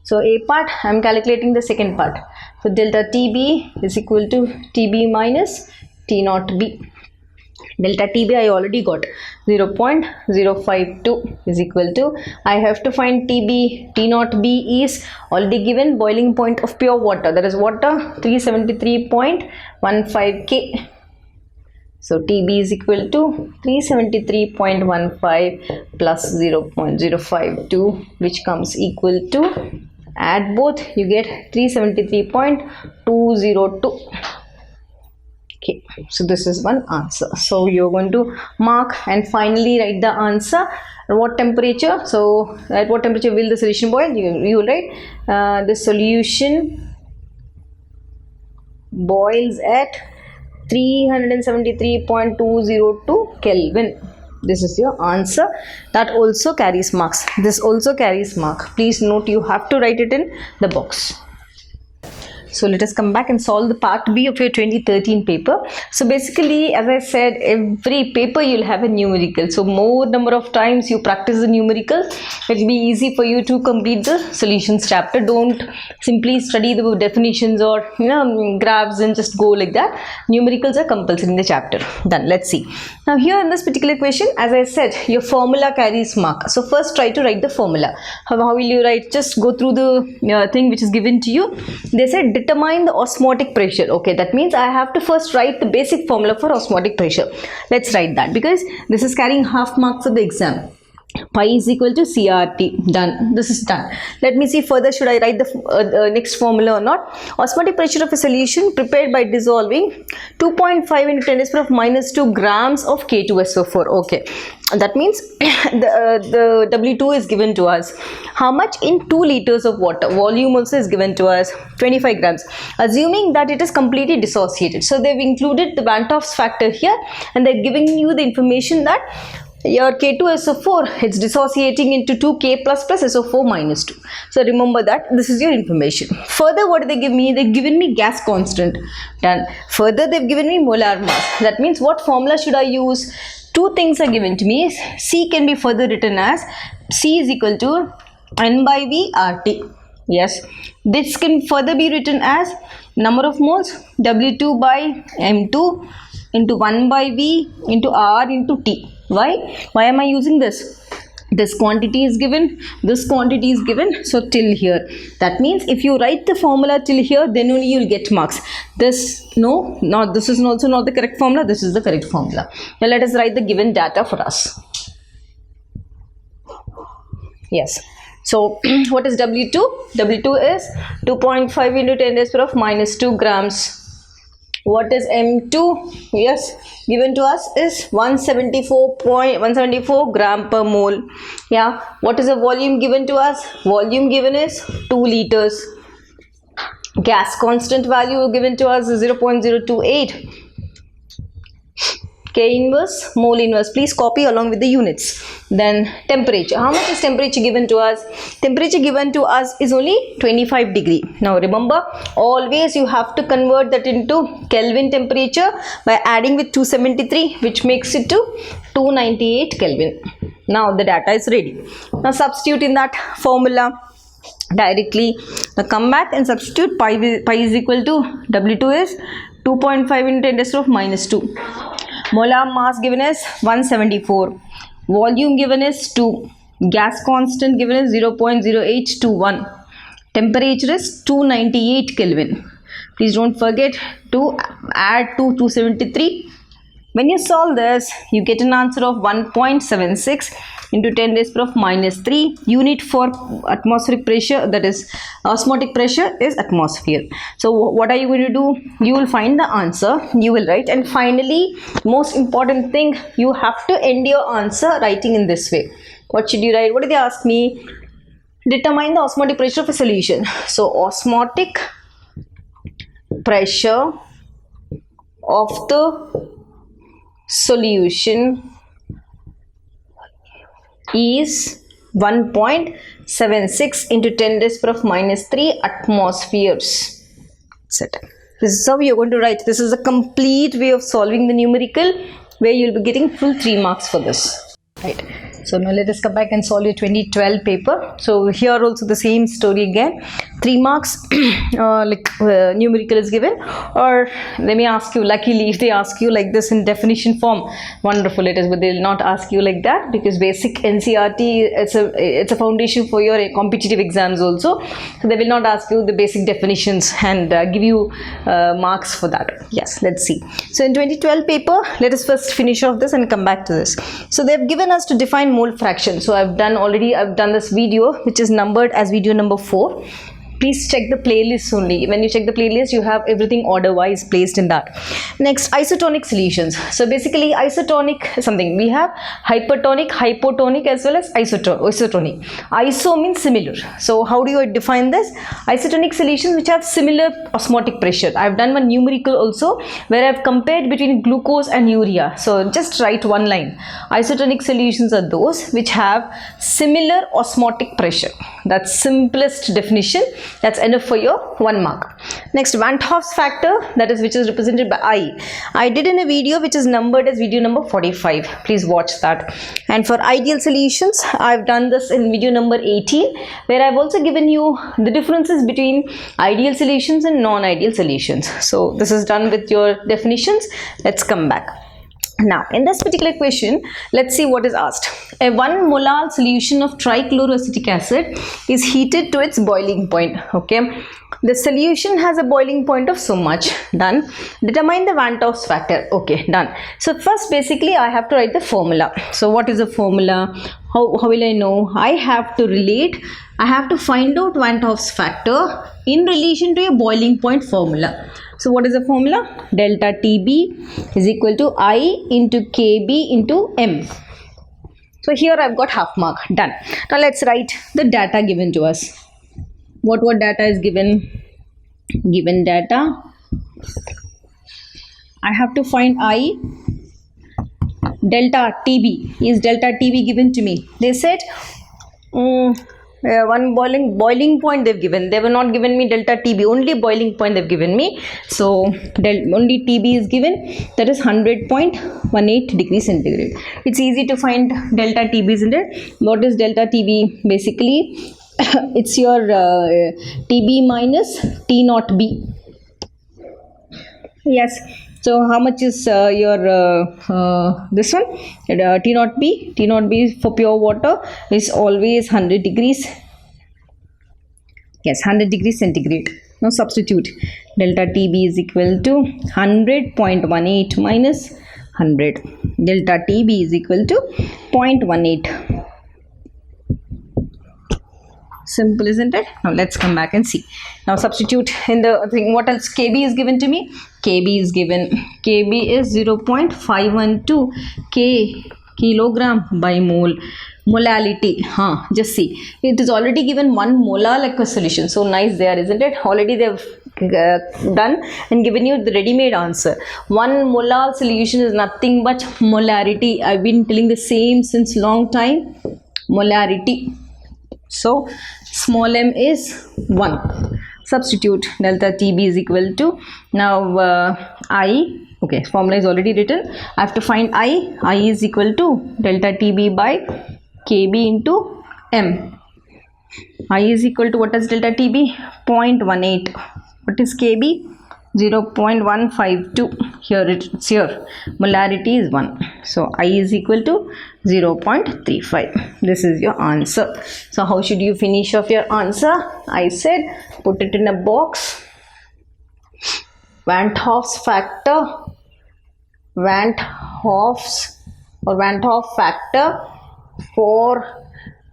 So A part, I'm calculating the second part. So delta TB is equal to TB minus T naught B. Delta TB I already got, 0.052 is equal to, I have to find TB. T naught B is already given, boiling point of pure water, that is water, 373.15 K. So TB is equal to 373.15 plus 0.052, which comes equal to, add both, you get 373.202. Okay, so this is one answer. So you're going to mark and finally write the answer. What temperature? So at what temperature will the solution boil? You will write the solution boils at 373.202 Kelvin. This is your answer. That also carries marks. This also carries mark. Please note, you have to write it in the box. So let us come back and solve the part B of your 2013 paper. So basically, as I said, every paper you'll have a numerical. So more number of times you practice the numerical, it will be easy for you to complete the solutions chapter. Don't simply study the definitions or graphs and just go like that. Numericals are compulsory in the chapter. Done. Let's see. Now here in this particular question, as I said, your formula carries mark. So first try to write the formula. How will you write? Just go through the thing which is given to you. They said determine the osmotic pressure. Okay, that means I have to first write the basic formula for osmotic pressure. Let's write that because this is carrying half marks of the exam. Pi is equal to CRT. Done. This is done. Let me see further, should I write the next formula or not. Osmotic pressure of a solution prepared by dissolving 2.5 into 10 to the power minus 2 grams of K2SO4. Okay, that means the W2 is given to us. How much? In 2 liters of water. Volume also is given to us, 25 grams. Assuming that it is completely dissociated. So they've included the Van 't Hoff's factor here and they're giving you the information that your K2SO4, it's dissociating into 2K plus SO4 minus 2. So remember that this is your information. Further, what do they give me? They've given me gas constant. Done. Further, they've given me molar mass. That means what formula should I use? Two things are given to me. C can be further written as C is equal to N by V RT. Yes. This can further be written as number of moles W2 by M2 into 1 by V into R into T. Why am I using this? This quantity is given, this quantity is given, so till here. That means if you write the formula till here, then only you will get marks. This, no, not this is also not the correct formula, this is the correct formula. Now let us write the given data for us. Yes. So what is W2? W2 is 2.5 into 10 to the power minus 2 grams What is M2? Yes, given to us is 174 gram per mole. Yeah, what is the volume given to us? Volume given is 2 liters. Gas constant value given to us is 0.028. K inverse, mole inverse. Please copy along with the units. Then temperature. How much is temperature given to us? Temperature given to us is only 25 degree. Now remember, always you have to convert that into Kelvin temperature by adding with 273, which makes it to 298 Kelvin. Now the data is ready. Now substitute in that formula directly. Now come back and substitute pi is equal to W2 is 2.5 into 10 raised to -2. Molar mass given is 174. Volume given is 2. Gas constant given is 0.0821. Temperature is 298 Kelvin. Please don't forget to add to 273. When you solve this, you get an answer of 1.76 into 10 raised to -3. Unit for atmospheric pressure, that is osmotic pressure, is atmosphere. So what are you going to do? You will find the answer, you will write, and finally, most important thing, you have to end your answer writing in this way. What should you write? What did they ask me? Determine the osmotic pressure of a solution. So osmotic pressure of the solution is 1.76 into 10 raised to -3 atmospheres. That's it. This is how you're going to write. This is a complete way of solving the numerical, where you'll be getting full 3 marks for this. Right. So now let us come back and solve your 2012 paper. So here also the same story again. 3 marks numerical is given, or they may ask you, luckily if they ask you like this in definition form, wonderful it is, but they will not ask you like that, because basic NCERT, it's a foundation for your competitive exams also. So they will not ask you the basic definitions and give you marks for that. Yes, let's see. So in 2012 paper, let us first finish off this and come back to this. So they've given us to define mole fraction. So I've done this video, which is numbered as video number 4. Please check the playlist only. When you check the playlist, you have everything order wise placed in that. Next, isotonic solutions. So basically isotonic something, we have hypertonic, hypotonic, as well as isotonic. Iso means similar. So how do you define this? Isotonic solutions which have similar osmotic pressure. I've done one numerical also, where I've compared between glucose and urea. So just write one line. Isotonic solutions are those which have similar osmotic pressure. That's simplest definition. That's enough for your 1 mark. Next, Van 't Hoff's factor, that is which is represented by I. I did in a video which is numbered as video number 45. Please watch that. And for ideal solutions, I've done this in video number 18, where I've also given you the differences between ideal solutions and non-ideal solutions. So this is done with your definitions. Let's come back. Now, in this particular question, let's see what is asked. A 1 molar solution of trichloroacetic acid is heated to its boiling point. Okay, the solution has a boiling point of so much. Done. Determine the Van 't Hoff's factor. Okay, done. So first, basically, I have to write the formula. So what is the formula? How will I know? I have to relate. I have to find out Van 't Hoff's factor in relation to a boiling point formula. So what is the formula? Delta TB is equal to I into KB into M. So here I've got half mark. Done. Now let's write the data given to us. What data is given? Given data, I have to find I. Delta TB. Is delta TB given to me? They said one boiling point they've given. They were not given me delta TB, only boiling point they've given me. So only TB is given, that is 100.18 degrees centigrade. It's easy to find delta TB, isn't it? What is delta TB? Basically it's your TB minus T0B. Yes. So how much is your this one? T0B. T0B for pure water is always 100 degrees. Yes, 100 degrees centigrade. Now substitute. Delta TB is equal to 100.18 minus 100. Delta TB is equal to 0.18. Simple, isn't it? Now let's come back and see. Now substitute in the thing. What else? Kb is given to me. Kb is given. Kb is 0.512 K kilogram by mole. Molality, just see, it is already given 1 molar like a solution. So nice there, isn't it? Already they've done and given you the ready-made answer. 1 molar solution is nothing but molarity. I've been telling the same since long time. Molarity. So small m is 1. Substitute delta TB is equal to, now I, okay, formula is already written. I have to find I is equal to delta TB by Kb into M. I is equal to, what is delta TB? 0.18. What is Kb? 0.152. Here it's here. Molarity is 1. So I is equal to 0.35. This is your answer. So how should you finish off your answer? I said put it in a box. Van 't Hoff's factor. Van 't Hoff's or Van 't Hoff factor for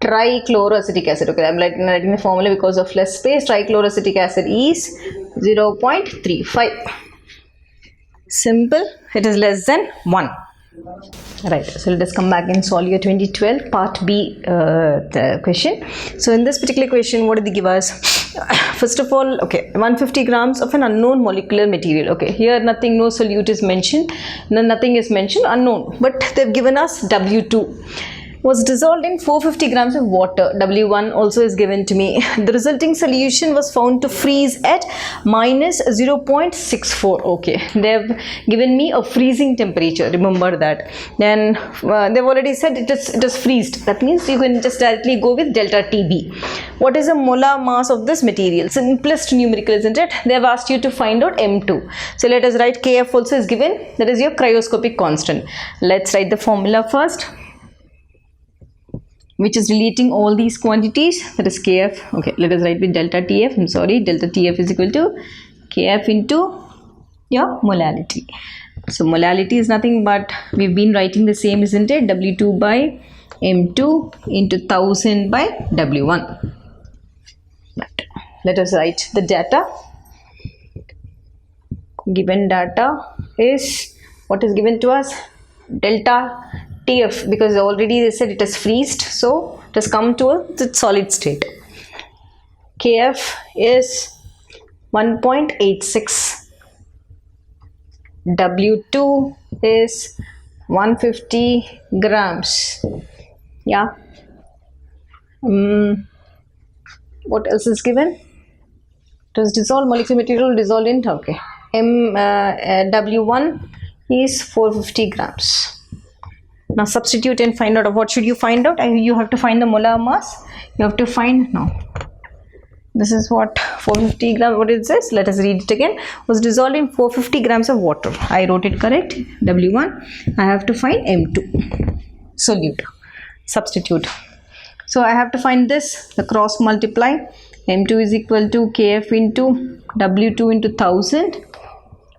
trichloroacetic acid. Okay, I'm writing the formula because of less space. Trichloroacetic acid is 0.35. Simple. It is less than 1. Right, so let us come back and solve your 2012 part B the question. So in this particular question, what did they give us? First of all, okay, 150 grams of an unknown molecular material. Okay, here nothing, no solute is mentioned, nothing is mentioned, unknown, but they've given us W2 was dissolved in 450 grams of water. W1 also is given to me. The resulting solution was found to freeze at minus 0.64. Okay, they've given me a freezing temperature. Remember that. Then they've already said it is freezed. That means you can just directly go with delta TB. What is the molar mass of this material? Simplest numerical, isn't it? They've asked you to find out M2. So let us write Kf also is given. That is your cryoscopic constant. Let's write the formula first, which is relating all these quantities. That is Kf. Okay, let us write with delta Tf. I'm sorry, delta Tf is equal to Kf into your molality. So molality is nothing but, we've been writing the same, isn't it? W2 by M2 into 1000 by W1. But let us write the data. Given data is, what is given to us? Delta TF, because already they said it is freezed, so it has come to a solid state. Kf is 1.86. W2 is 150 grams. Yeah. What else is given? It was dissolved, molecular material dissolved in, okay. W1 is 450 grams. Now substitute and find out. What should you find out? You have to find the molar mass. You have to find, no, this is what, 450 grams. What is this? Let us read it again. Was dissolved in 450 grams of water. I wrote it correct. W1. I have to find M2. Solute. Substitute. So I have to find this. The cross multiply. M2 is equal to Kf into W2 into 1000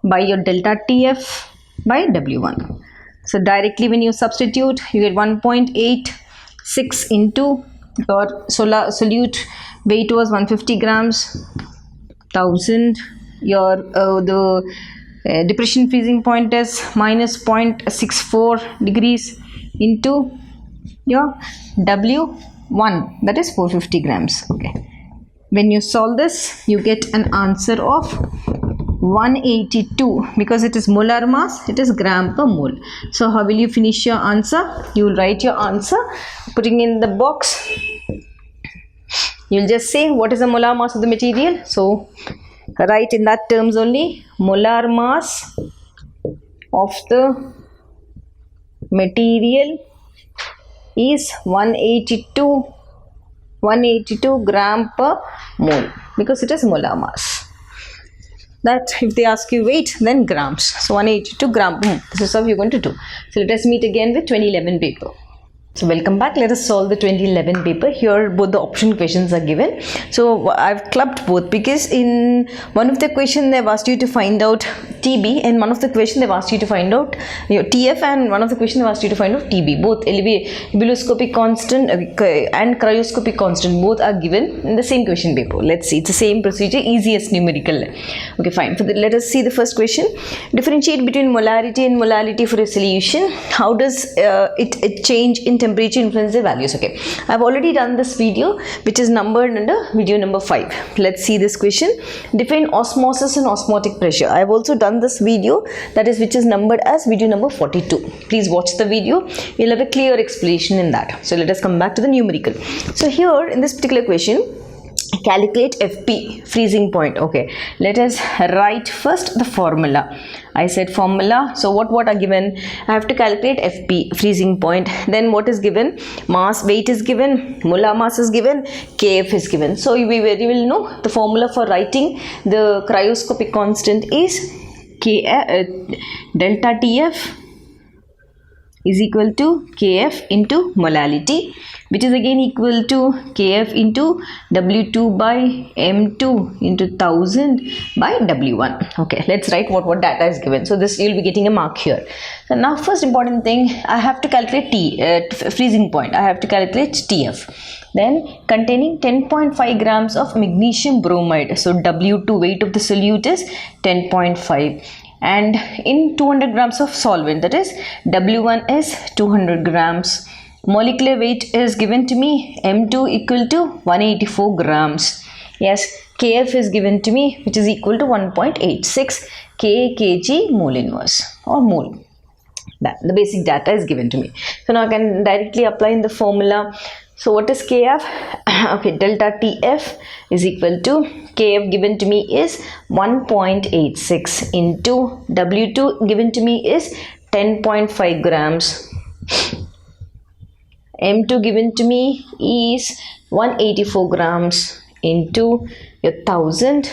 by your delta Tf by W1. So directly when you substitute, you get 1.86 into your solute weight was 150 grams, 1000. Your the depression freezing point is minus 0.64 degrees into your W1, that is 450 grams. Okay. When you solve this, you get an answer of 182, because it is molar mass, it is gram per mole. So how will you finish your answer? You will write your answer, putting in the box. You will just say what is the molar mass of the material. So write in that terms only, molar mass of the material is 182 gram per mole, because it is molar mass. That if they ask you weight, then grams. So 182 gram. This is how you're going to do. So let us meet again with 2011 paper. So welcome back. Let us solve the 2011 paper. Here both the option questions are given. So I've clubbed both because in one of the questions they've asked you to find out TB, and one of the question they've asked you to find out TF, and one of the question they've asked you to find out TB. Both ebullioscopic constant and cryoscopic constant both are given in the same question paper. Let's see, it's the same procedure, easiest numerical. Okay, fine. Let us see the first question. Differentiate between molarity and molality for a solution. How does it change in temperature influence the values? Okay, I've already done this video, which is numbered under video number 5. Let's see this question. Define osmosis and osmotic pressure. I have also done this video, that is, which is numbered as video number 42. Please watch the video. You'll have a clear explanation in that. So let us come back to the numerical. So here in this particular question, calculate FP, freezing point. Okay, let us write first the formula. I said formula. So what are given? I have to calculate FP, freezing point. Then what is given? Mass, weight is given, molar mass is given, Kf is given. So we will know the formula for writing the cryoscopic constant is delta Tf is equal to Kf into molality, which is again equal to Kf into W2 by M2 into 1000 by W1. Okay, let's write what data is given. So this you'll be getting a mark here. So now first important thing, I have to calculate freezing point. I have to calculate TF. Then containing 10.5 grams of magnesium bromide. So W2, weight of the solute, is 10.5. And in 200 grams of solvent, that is W1 is 200 grams. Molecular weight is given to me, M2 equal to 184 grams. Yes, Kf is given to me, which is equal to 1.86 kg mole inverse or mole. That the basic data is given to me. So now I can directly apply in the formula. So what is Kf? Okay, delta Tf is equal to, Kf given to me is 1.86 into W2 given to me is 10.5 grams. M2 given to me is 184 grams into 1000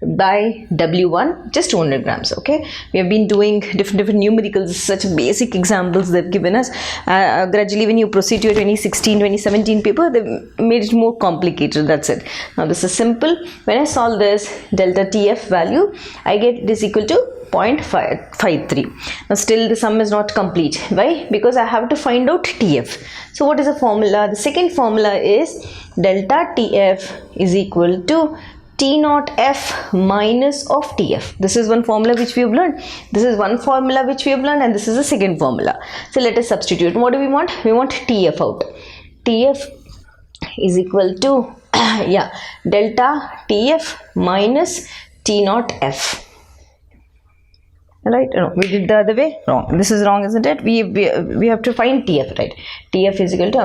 by W1, just 200 grams. Okay, we have been doing different numericals, such basic examples they've given us. Gradually when you proceed to your 2016 2017 paper, they've made it more complicated. That's it. Now this is simple. When I solve this, delta Tf value, I get it is equal to 0.53. Now still the sum is not complete. Why? Because I have to find out Tf. So what is the formula? The second formula is delta Tf is equal to T naught F minus of Tf. This is one formula which we have learned. This is one formula which we have learned, and this is the second formula. So let us substitute. What do we want? We want Tf out. Tf is equal to delta Tf minus T naught F. Right? No, we did the other way. Wrong. This is wrong, isn't it? We have to find Tf, right? Tf is equal to,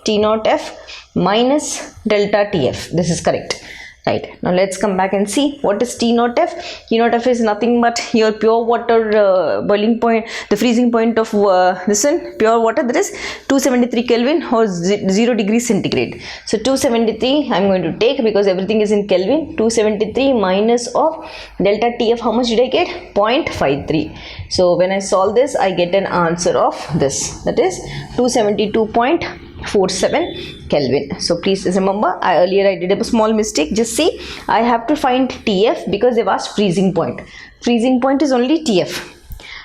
T naught F minus delta Tf. This is correct. Right. Now let's come back and see what is T naught F. T naught F is nothing but your pure water boiling point, the freezing point of pure water, that is 273 Kelvin or 0 degrees centigrade. So 273 I'm going to take, because everything is in Kelvin. 273 minus of delta Tf, how much did I get? 0.53. So when I solve this, I get an answer of this, that is 272.47 Kelvin. So please remember, earlier I did a small mistake. Just see, I have to find Tf because they've asked freezing point. Freezing point is only Tf.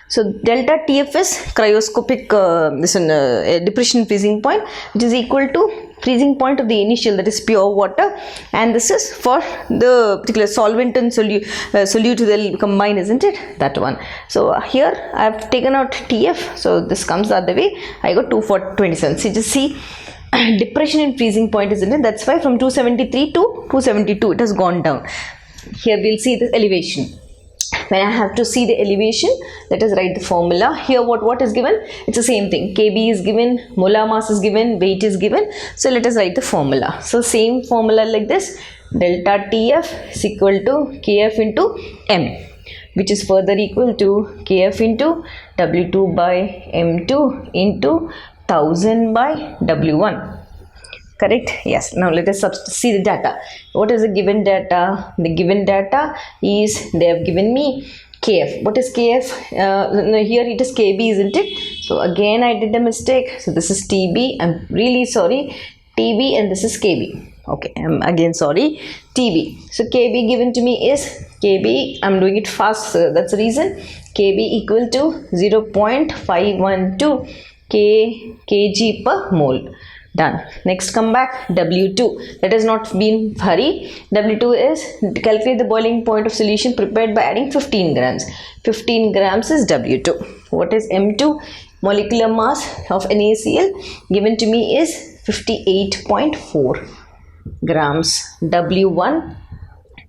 So delta Tf is cryoscopic depression freezing point, which is equal to freezing point of the initial, that is pure water, and this is for the particular solvent and solute they'll combine, isn't it? That one. So here I have taken out Tf, so this comes the other way. I got 227. So just see, depression and freezing point, isn't it? That's why from 273 to 272 it has gone down. Here we'll see the elevation. When I have to see the elevation, let us write the formula. Here what is given? It's the same thing. Kb is given, molar mass is given, weight is given. So let us write the formula. So same formula like this. Delta Tf is equal to Kf into M, which is further equal to Kf into W2 by M2 into 1000 by W1. Correct? Yes. Now let us see the data. What is the given data? The given data is, they have given me Kf. What is Kf? Here it is Kb, isn't it? So again I did a mistake. So this is Tb. I'm really sorry. Tb, and this is Kb. Okay, again sorry, TB. So KB given to me is KB, I'm doing it fast, so that's the reason. KB equal to 0.512 kg per mole. Done. Next come back, W2. Let us not be in hurry. W2 is calculate the boiling point of solution prepared by adding 15 grams. 15 grams is W2. What is M2? Molecular mass of NaCl given to me is 58.4 grams. W1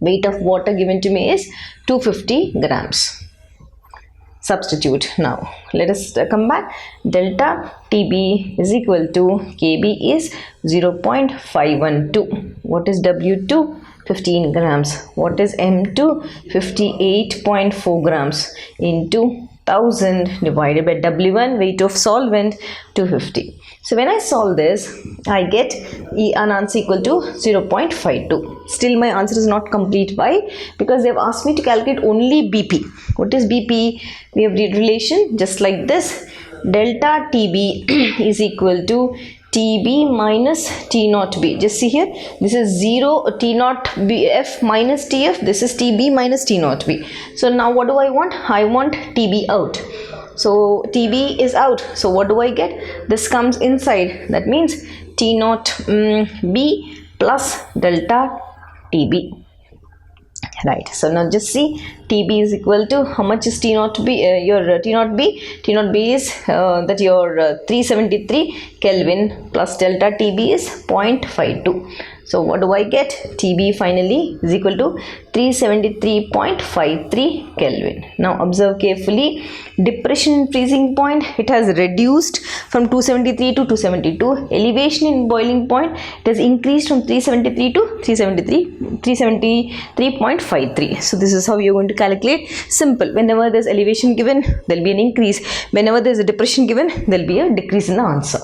weight of water given to me is 250 grams. Substitute. Now let us come back. Delta TB is equal to KB is 0.512. What is W2? 15 grams. What is M2? 58.4 grams into 1000 divided by W1 weight of solvent 250. So when I solve this, I get an answer equal to 0.52. Still my answer is not complete. Why? Because they have asked me to calculate only BP. What is BP? We have relation just like this. Delta TB is equal to TB minus T naught B. Just see here, this is 0 T naught BF minus TF. This is TB minus T naught B. So now what do I want? I want TB out. So TB is out. So what do I get? This comes inside. That means T naught B plus delta TB. Right. So now just see, TB is equal to how much is T naught B? Your T naught B. T naught B is that your 373 Kelvin plus delta TB is 0.52. So what do I get? TB finally is equal to 373.53 Kelvin. Now observe carefully. Depression in freezing point, it has reduced from 273 to 272. Elevation in boiling point, it has increased from 373 to 373.53. So this is how you are going to calculate. Simple. Whenever there is elevation given, there will be an increase. Whenever there is a depression given, there will be a decrease in the answer.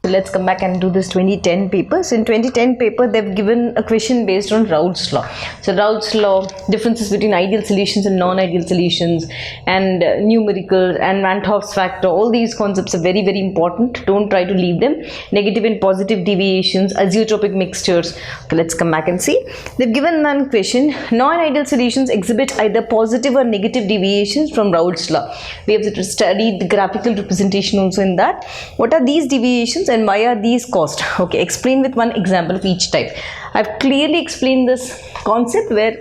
So let's come back and do this 2010 paper. So in 2010 paper, they've given a question based on Raoult's law. So Raoult's law, differences between ideal solutions and non-ideal solutions, and numericals and Van 't Hoff's factor. All these concepts are very, very important. Don't try to leave them. Negative and positive deviations, azeotropic mixtures. Okay, let's come back and see. They've given one question. Non-ideal solutions exhibit either positive or negative deviations from Raoult's law. We have studied the graphical representation also in that. What are these deviations and why are these caused? Okay, explain with one example of each type. I've clearly explained this concept where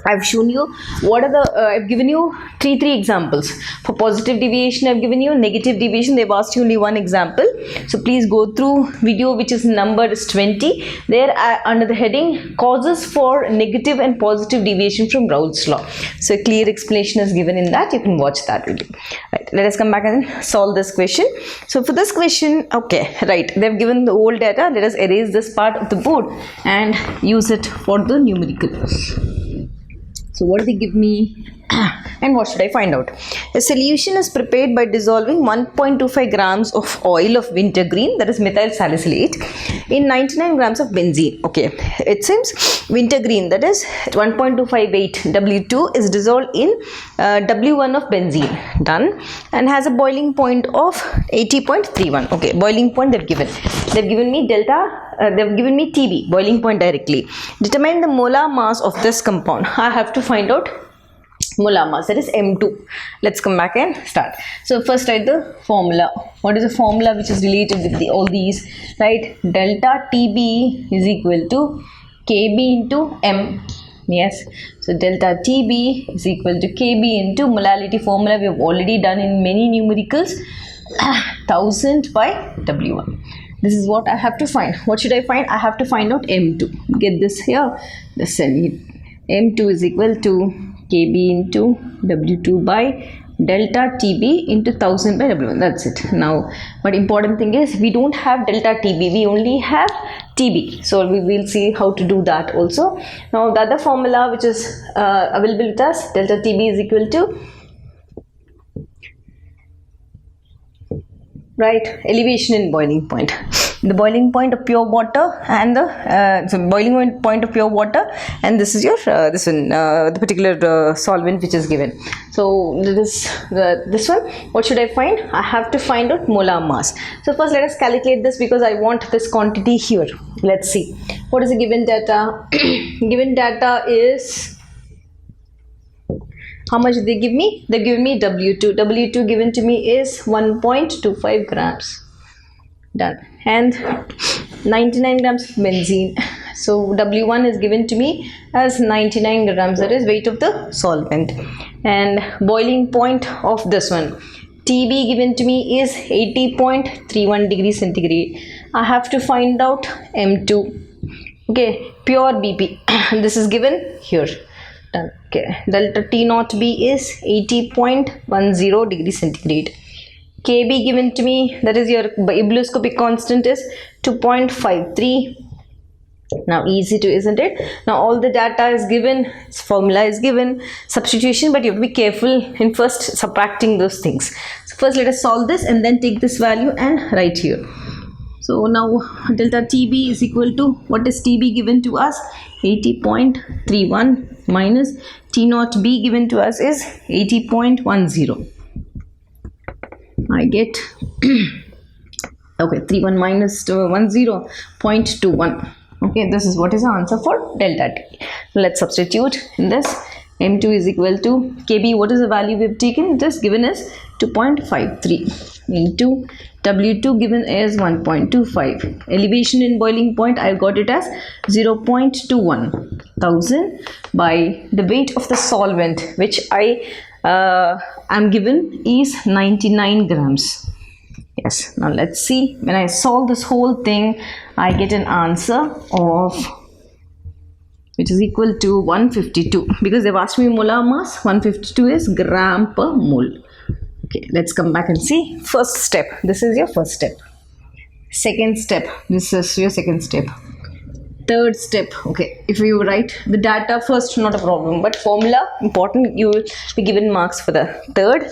I've shown you what are the, I've given you three examples. For positive deviation, I've given you negative deviation. They've asked you only one example. So please go through video which is numbered as 20. There under the heading causes for negative and positive deviation from Raoult's law. So a clear explanation is given in that. You can watch that video. Right, let us come back and solve this question. So for this question, okay, right, they've given the old data. Let us erase this part of the board and use it for the numerical. So what do they give me and what should I find out? A solution is prepared by dissolving 1.25 grams of oil of wintergreen, that is methyl salicylate, in 99 grams of benzene. Okay, it seems wintergreen, that is 1.258 W2 is dissolved in W1 of benzene. Done. And has a boiling point of 80.31. Okay, boiling point they've given. They've given me delta. They've given me TB, boiling point directly. Determine the molar mass of this compound. I have to find out molar mass, that is M2. Let's come back and start. So first write the formula. What is the formula which is related with all these? Right, delta TB is equal to KB into M. Yes, so delta TB is equal to KB into molality formula we have already done in many numericals. 1000 by W1. This is what I have to find. What should I find? I have to find out M2. Get this here. This M2 is equal to KB into W2 by delta TB into 1000 by W1. That's it. Now, but important thing is we don't have delta TB. We only have TB. So we will see how to do that also. Now, the other formula which is available with us, delta TB is equal to, right, elevation in boiling point. The boiling point of pure water and the boiling point of pure water, and this is your this one, the particular solvent which is given. So this one, what should I find? I have to find out molar mass. So first let us calculate this because I want this quantity here. Let's see. What is the given data? Given data is, how much did they give me? They give me W2. W2 given to me is 1.25 grams. Done. And 99 grams of benzene. So W1 is given to me as 99 grams, that is weight of the solvent. And boiling point of this one, TB given to me is 80.31 degrees centigrade. I have to find out M2. Okay, pure BP. This is given here. Done. Okay, delta T naught B is 80.10 degrees centigrade. KB given to me, that is your ebullioscopic constant, is 2.53. Now easy to, isn't it? Now all the data is given, its formula is given, substitution, but you have to be careful in first subtracting those things. So first let us solve this and then take this value and write here. So now delta TB is equal to, what is TB given to us? 80.31 minus T naught B given to us is 80.10. I get okay, 31 minus 0.21. Okay, this is what is the answer for delta T. Let's substitute in this. M2 is equal to KB. What is the value we have taken? It is given as 2.53 into W2 given as 1.25. Elevation in boiling point, I got it as 0.21 thousand by the weight of the solvent, which I am given is 99 grams. Yes, now let's see. When I solve this whole thing, I get an answer of, which is equal to 152, because they've asked me molar mass. 152 is gram per mole. Okay, let's come back and see. First step, this is your first step. Second step, this is your second step. Third step, okay, if you write the data first, not a problem, but formula important, you will be given marks for the third.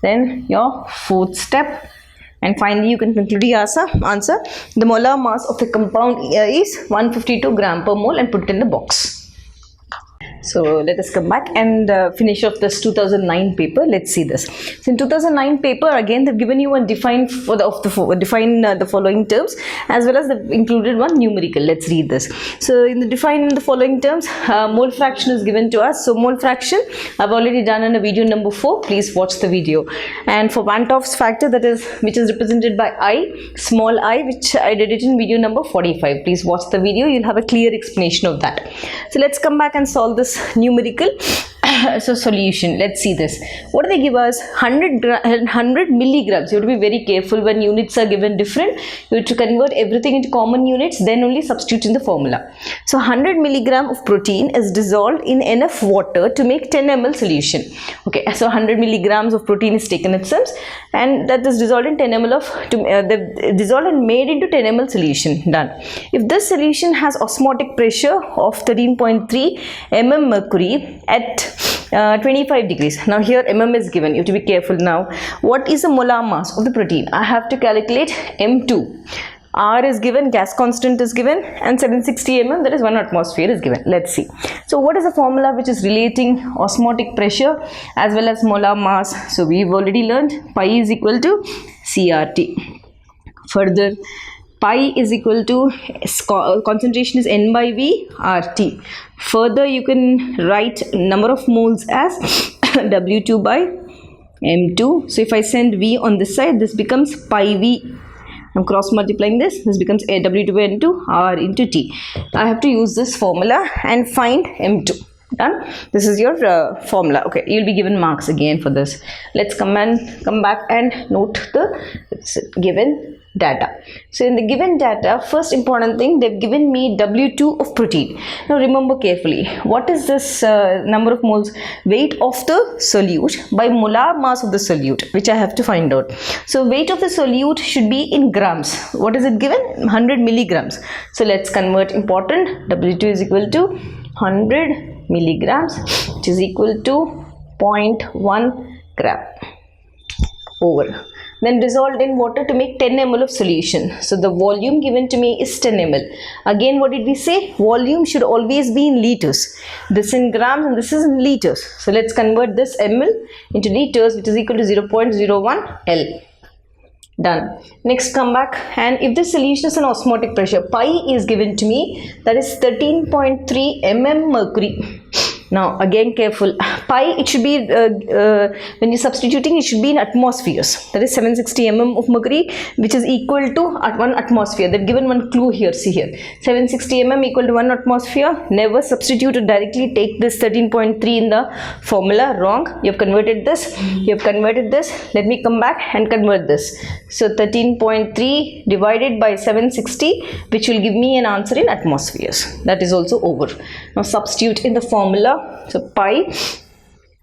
Then your fourth step, and finally you can conclude the answer. The molar mass of the compound is 152 gram per mole, and put it in the box. So let us come back and finish off this 2009 paper. Let's see this. So in 2009 paper, again they've given you one define the following terms, as well as they've included one numerical. Let's read this. So in the define the following terms, mole fraction is given to us. So mole fraction I've already done in a video number 4. Please watch the video. And for Van 't Hoff's factor, that is which is represented by I, small I, which I did it in video number 45. Please watch the video. You'll have a clear explanation of that. So let's come back and solve this numerical. So solution, let's see this. What do they give us? 100 milligrams. You have to be very careful when units are given different. You have to convert everything into common units, then only substitute in the formula. So 100 milligram of protein is dissolved in enough water to make 10 ml solution. Okay, so 100 milligrams of protein is taken itself, and that is dissolved in 10 ml of dissolved and made into 10 ml solution. Done. If this solution has osmotic pressure of 13.3 mm mercury at 25 degrees. Now here mm is given. You have to be careful now. What is the molar mass of the protein? I have to calculate M2. R is given, gas constant is given, and 760 mm, that is 1 atmosphere, is given. Let's see. So what is the formula which is relating osmotic pressure as well as molar mass? So we've already learned pi is equal to CRT. Further, pi is equal to concentration is N by V RT. Further, you can write number of moles as W2 by M2. So if I send V on this side, this becomes pi V. I'm cross multiplying this. This becomes W2 by N2 R into T. I have to use this formula and find M2. Done. This is your formula. Okay, you'll be given marks again for this. Let's come back and note the given data. So in the given data, first important thing, they've given me W2 of protein. Now remember carefully, what is this number of moles? Weight of the solute by molar mass of the solute, which I have to find out. So weight of the solute should be in grams. What is it given? 100 milligrams. So let's convert. Important. W2 is equal to 100 milligrams, which is equal to 0.1 gram over. Then dissolved in water to make 10 ml of solution. So the volume given to me is 10 ml. Again, what did we say? Volume should always be in liters. This in grams and this is in liters. So let's convert this ml into liters, which is equal to 0.01 L. Done. Next, come back, and if the solution is an osmotic pressure, pi is given to me, that is 13.3 mm mercury. Now again careful, pi, it should be when you're substituting, it should be in atmospheres, that is 760 mm of mercury, which is equal to 1 atmosphere. They've given one clue here, see here, 760 mm equal to 1 atmosphere. Never substitute or directly take this 13.3 in the formula, wrong. You have converted this, you have converted this. Let me come back and convert this. So 13.3 divided by 760, which will give me an answer in atmospheres. That is also over. Now substitute in the formula. So pi,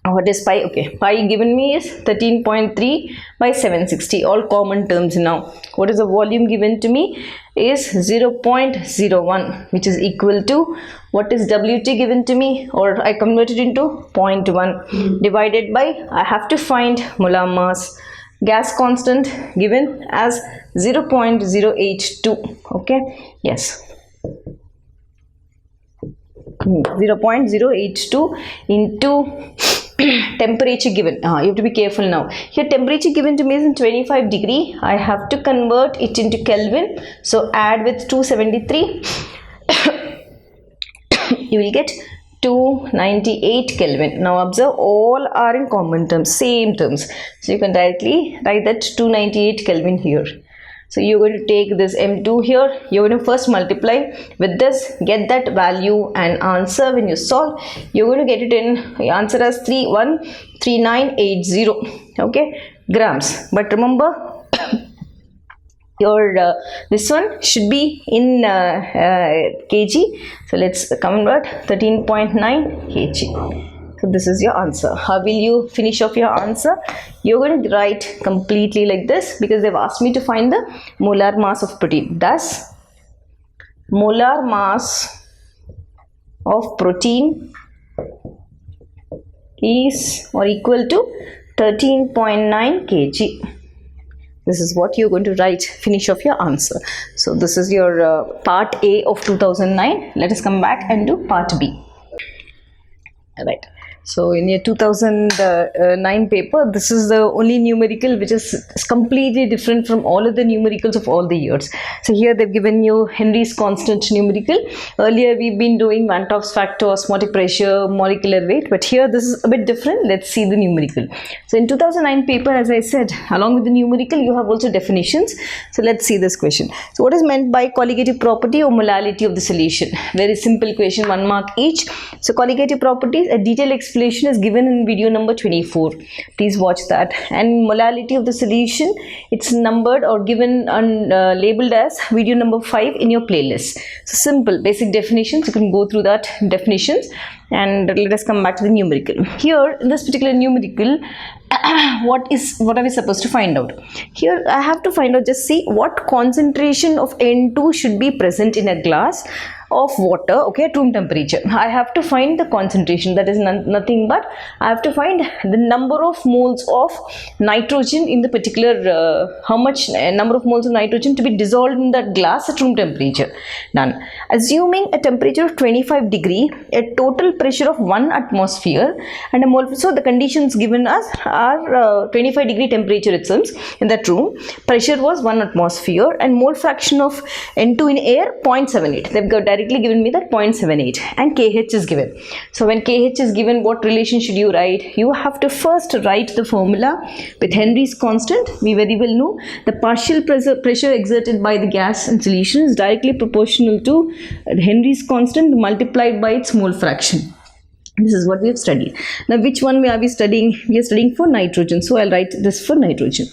what is pi? Okay, pi given me is 13.3 by 760, all common terms now. What is the volume given to me is 0.01, which is equal to, what is Wt given to me, or I converted into 0.1 divided by, I have to find molar mass. Gas constant given as 0.082. Okay, yes. 0.082 into temperature given. You have to be careful now. Here temperature given to me is in 25 degree. I have to convert it into Kelvin. So add with 273. You will get 298 Kelvin. Now observe, all are in common terms, same terms. So you can directly write that 298 Kelvin here. So you're going to take this M2 here, you're going to first multiply with this, get that value and answer. When you solve, you're going to get it in, answer as 313980, okay, grams. But remember, your this one should be in kg. So let's convert 13.9 kg. So this is your answer. How will you finish off your answer? You're going to write completely like this, because they've asked me to find the molar mass of protein. Thus, molar mass of protein is or equal to 13.9 kg. This is what you're going to write, finish off your answer. So this is your part A of 2009. Let us come back and do part B. All right. So in your 2009 paper, this is the only numerical which is completely different from all of the numericals of all the years. So here they've given you Henry's constant numerical. Earlier we've been doing Van 't Hoff's factor, osmotic pressure, molecular weight, but here this is a bit different. Let's see the numerical. So in 2009 paper, as I said, along with the numerical, you have also definitions. So let's see this question. So what is meant by colligative property or molality of the solution? Very simple question, 1 mark each. So colligative properties, a detailed explanation is given in video number 24. Please watch that. And molality of the solution, it's numbered or given and labeled as video number 5 in your playlist. So simple basic definitions, you can go through that definitions. And let us come back to the numerical. Here in this particular numerical, what are we supposed to find out? Here I have to find out, just see what concentration of N2 should be present in a glass of water, okay, at room temperature. I have to find the concentration, that is nothing but I have to find the number of moles of nitrogen in the particular, how much number of moles of nitrogen to be dissolved in that glass at room temperature. Done. Assuming a temperature of 25 degree, a total pressure of 1 atmosphere and a mole, so the conditions given us are 25 degree temperature itself in that room, pressure was 1 atmosphere and mole fraction of N2 in air 0.78. They've got directly given me that 0.78 and KH is given. So when KH is given, what relation should you write? You have to first write the formula with Henry's constant. We very well know the partial pressure exerted by the gas in solution is directly proportional to Henry's constant multiplied by its mole fraction. This is what we have studied. Now which one are we studying? We are studying for nitrogen. So I'll write this for nitrogen.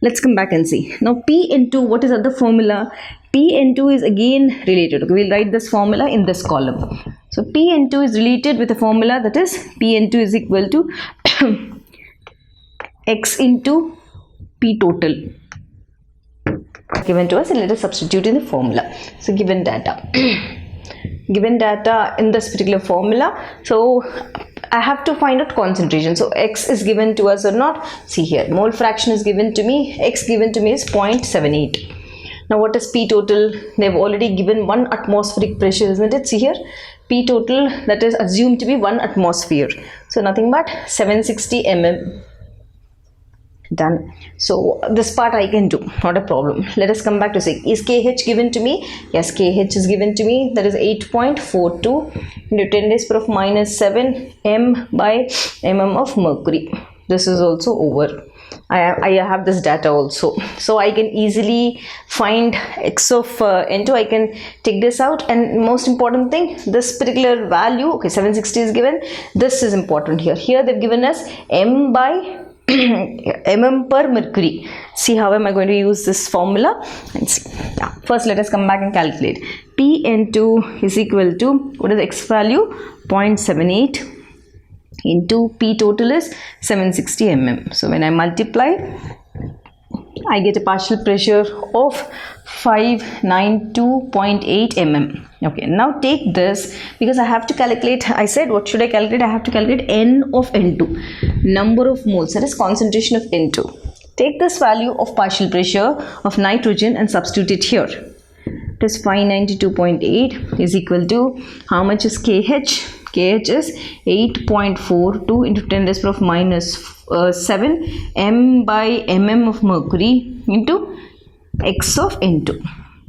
Let's come back and see. Now Pn2, what is the formula? Pn2 is again related. Okay, we'll write this formula in this column. So Pn2 is related with a formula, that is Pn2 is equal to X into P total given to us, and let us substitute in the formula. So given data. Given data in this particular formula, so I have to find out concentration. So X is given to us or not? See here, mole fraction is given to me, X given to me is 0.78. Now what is P total? They've already given 1 atmospheric pressure, isn't it? See here, P total, that is assumed to be 1 atmosphere. So nothing but 760 mm. Done. So this part I can do, not a problem. Let us come back to say, is KH given to me? Yes, KH is given to me. That is 8.42 into 10 raised power of minus 7 m by mm of mercury. This is also over. I have this data also, so I can easily find x of n2. I can take this out, and most important thing, this particular value, okay, 760 is given. This is important here. Here they've given us m by mm per mercury. See how am I going to use this formula and see. Yeah. First let us come back and calculate. Pn2 is equal to, what is the x value? 0.78 into P total is 760 mm. So when I multiply, I get a partial pressure of 592.8 mm. Okay, now take this, because I have to calculate, I said what should I calculate? I have to calculate N of N2, number of moles, that is concentration of N2. Take this value of partial pressure of nitrogen and substitute it here. It is 592.8 is equal to, how much is KH? KH is 8.42 into 10 raised power of minus 7 m by mm of mercury into x of N2.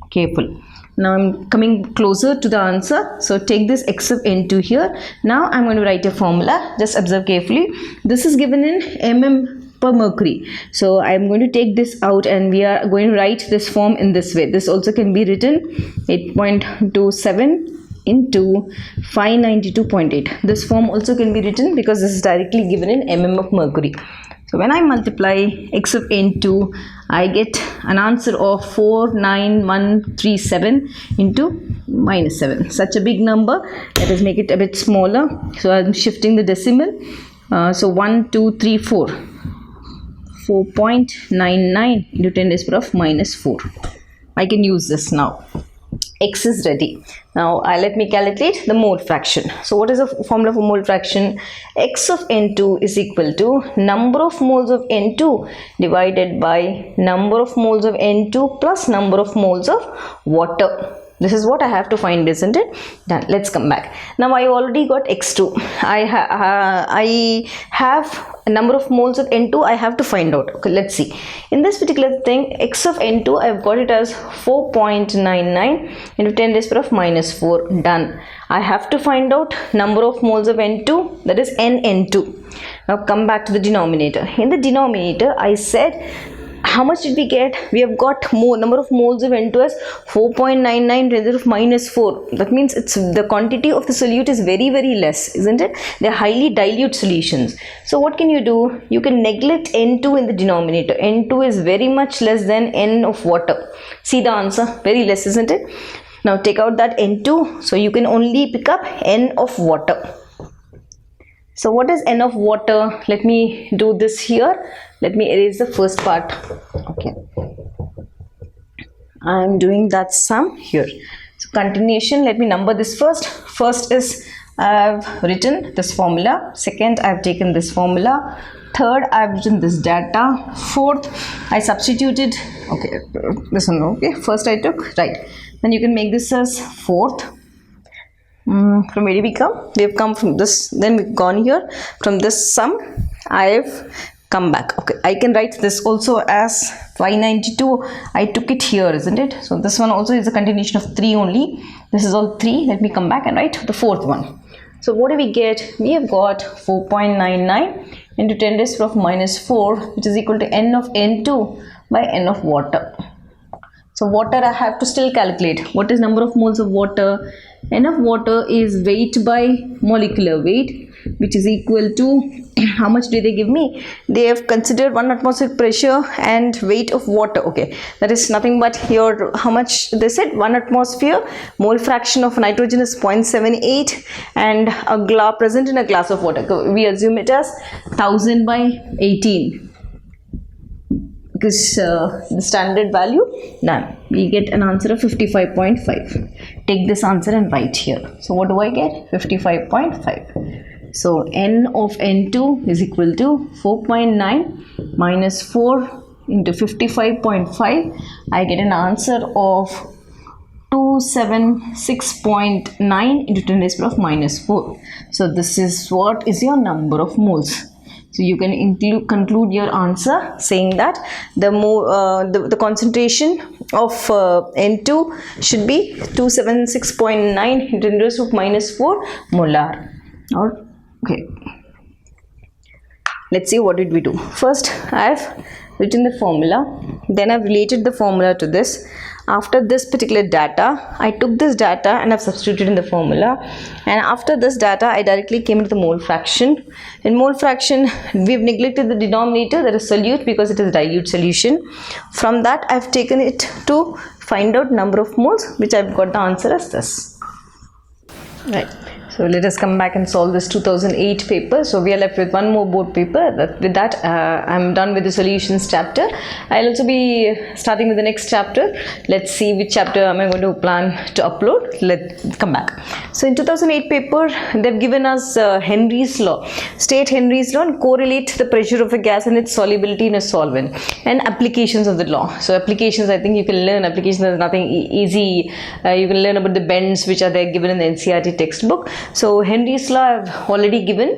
Careful. Now I'm coming closer to the answer. So take this x of N2 here. Now I'm going to write a formula. Just observe carefully. This is given in mm per mercury. So I'm going to take this out, and we are going to write this form in this way. This also can be written 8.27 into 592.8. This form also can be written because this is directly given in mm of mercury. So when I multiply x of N2, I get an answer of 49137 into minus 7. Such a big number. Let us make it a bit smaller. So I'm shifting the decimal. So 1, 2, 3, 4. 4.99 into 10 raised power of minus 4. I can use this now. X is ready. Now let me calculate the mole fraction. So what is the formula for mole fraction? X of N2 is equal to number of moles of N2 divided by number of moles of N2 plus number of moles of water. This is what I have to find, isn't it? Done. Let's come back. Now I already got X2. I have a number of moles of N2 I have to find out. Okay, let's see. In this particular thing, X of N2, I've got it as 4.99 into 10 raised power of minus 4. Done. I have to find out number of moles of N2, that is NN2. Now come back to the denominator. In the denominator, I said, how much did we get? We have got more number of moles of N2 as 4.99 rather of minus 4. That means it's the quantity of the solute is very, very less, isn't it? They're highly dilute solutions. So what can you do? You can neglect N2 in the denominator. N2 is very much less than N of water. See the answer? Very less, isn't it? Now take out that N2. So you can only pick up N of water. So what is N of water? Let me do this here. Let me erase the first part. Okay. I am doing that sum here. So continuation, let me number this first. First is I have written this formula. Second, I have taken this formula. Third, I have written this data. Fourth, I substituted. Okay, this one. Okay, first I took, right. Then you can make this as fourth. From where did we come? We have come from this. Then we've gone here. From this sum, I have come back. Okay, I can write this also as 592. I took it here, isn't it? So this one also is a continuation of 3 only. This is all 3. Let me come back and write the fourth one. So what do we get? We have got 4.99 into 10 raised to the power of minus 4, which is equal to N of N2 by N of water. So water I have to still calculate. What is number of moles of water? N of water is weight by molecular weight, which is equal to, how much do they give me? They have considered 1 atmospheric pressure and weight of water. Okay, that is nothing but here, how much they said? 1 atmosphere, mole fraction of nitrogen is 0.78, and a glass present in a glass of water. We assume it as 1000 by 18. Because the standard value, done. We get an answer of 55.5. Take this answer and write here. So what do I get? 55.5. So N of N2 is equal to 4.9 minus 4 into 55.5. I get an answer of 276.9 into 10 raised to the power of minus 4. So this is what is your number of moles. So you can conclude your answer saying that the concentration of N2 should be 276.9 into 10 raised to minus 4 molar. Okay. Let's see what did we do. First, I have written the formula. Then I've related the formula to this. After this particular data, I took this data and I've substituted in the formula. And after this data, I directly came to the mole fraction. In mole fraction, we've neglected the denominator, that is solute, because it is dilute solution. From that, I've taken it to find out number of moles, which I've got the answer as this. Right. So let us come back and solve this 2008 paper. So we are left with one more board paper. With that, I'm done with the solutions chapter. I'll also be starting with the next chapter. Let's see which chapter am I going to plan to upload. Let's come back. So in 2008 paper, they've given us Henry's law. State Henry's law and correlate the pressure of a gas and its solubility in a solvent, and applications of the law. So applications, I think you can learn. Applications is nothing easy. You can learn about the bends which are there given in the NCERT textbook. So Henry's law I've already given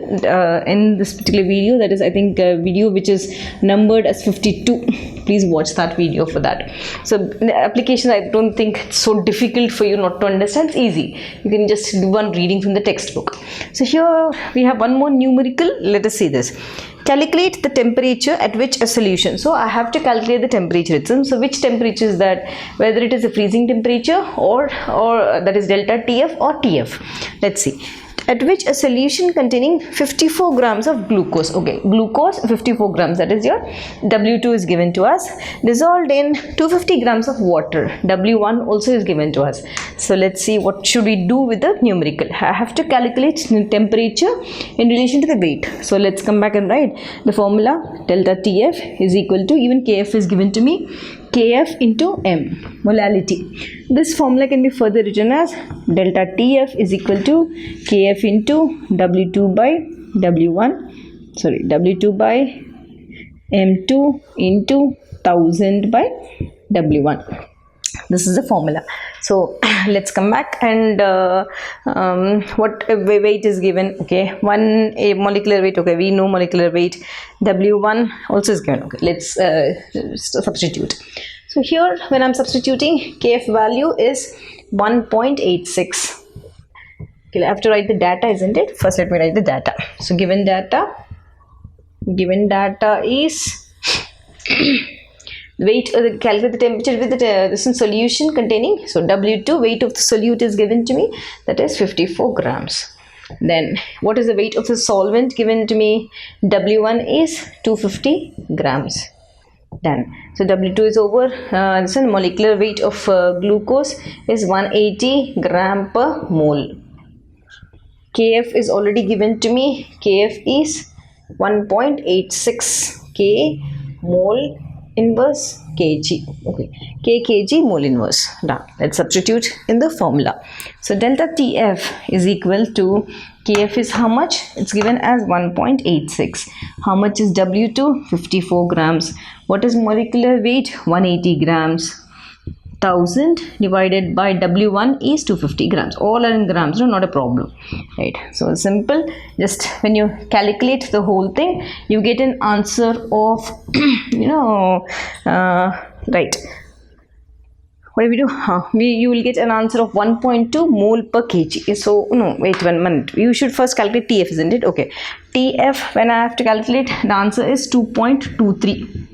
in this particular video. That is, I think, a video which is numbered as 52. Please watch that video for that. So the application, I don't think it's so difficult for you not to understand. It's easy. You can just do one reading from the textbook. So here we have one more numerical. Let us see this. Calculate the temperature at which a solution. So I have to calculate the temperature itself. So which temperature is that? Whether it is a freezing temperature or that is delta TF or TF. Let's see. At which a solution containing 54 grams of glucose. Okay, glucose 54 grams. That is your W2 is given to us. Dissolved in 250 grams of water. W1 also is given to us. So let's see what should we do with the numerical. I have to calculate the temperature in relation to the weight. So let's come back and write the formula. Delta TF is equal to, even KF is given to me, KF into M, molality. This formula can be further written as delta TF is equal to KF into W2 by W1, sorry, W2 by M2 into 1000 by W1. This is the formula. So let's come back and what weight is given. Okay, a molecular weight. Okay, we know molecular weight. W1 also is given. Okay, let's substitute. So here when I'm substituting, KF value is 1.86. Okay, I have to write the data, isn't it? First let me write the data. So given data is weight, calculate the temperature with this in solution containing, so W2, weight of the solute is given to me, that is 54 grams. Then what is the weight of the solvent given to me? W1 is 250 grams. Done. So W2 is over. This one, molecular weight of glucose is 180 gram per mole. KF is already given to me. KF is 1.86 K mole inverse kg. Okay, K kg mole inverse. Done. Let's substitute in the formula. So delta TF is equal to, KF is how much? It's given as 1.86. How much is W2? 54 grams. What is molecular weight? 180 grams. 1000 divided by W1 is 250 grams. All are in grams, no, not a problem, right? So simple. Just when you calculate the whole thing, you get an answer of right, what do we do? You will get an answer of 1.2 mole per kg. So no, wait 1 minute, you should first calculate TF, isn't it? Okay, TF, when I have to calculate, the answer is 2.23.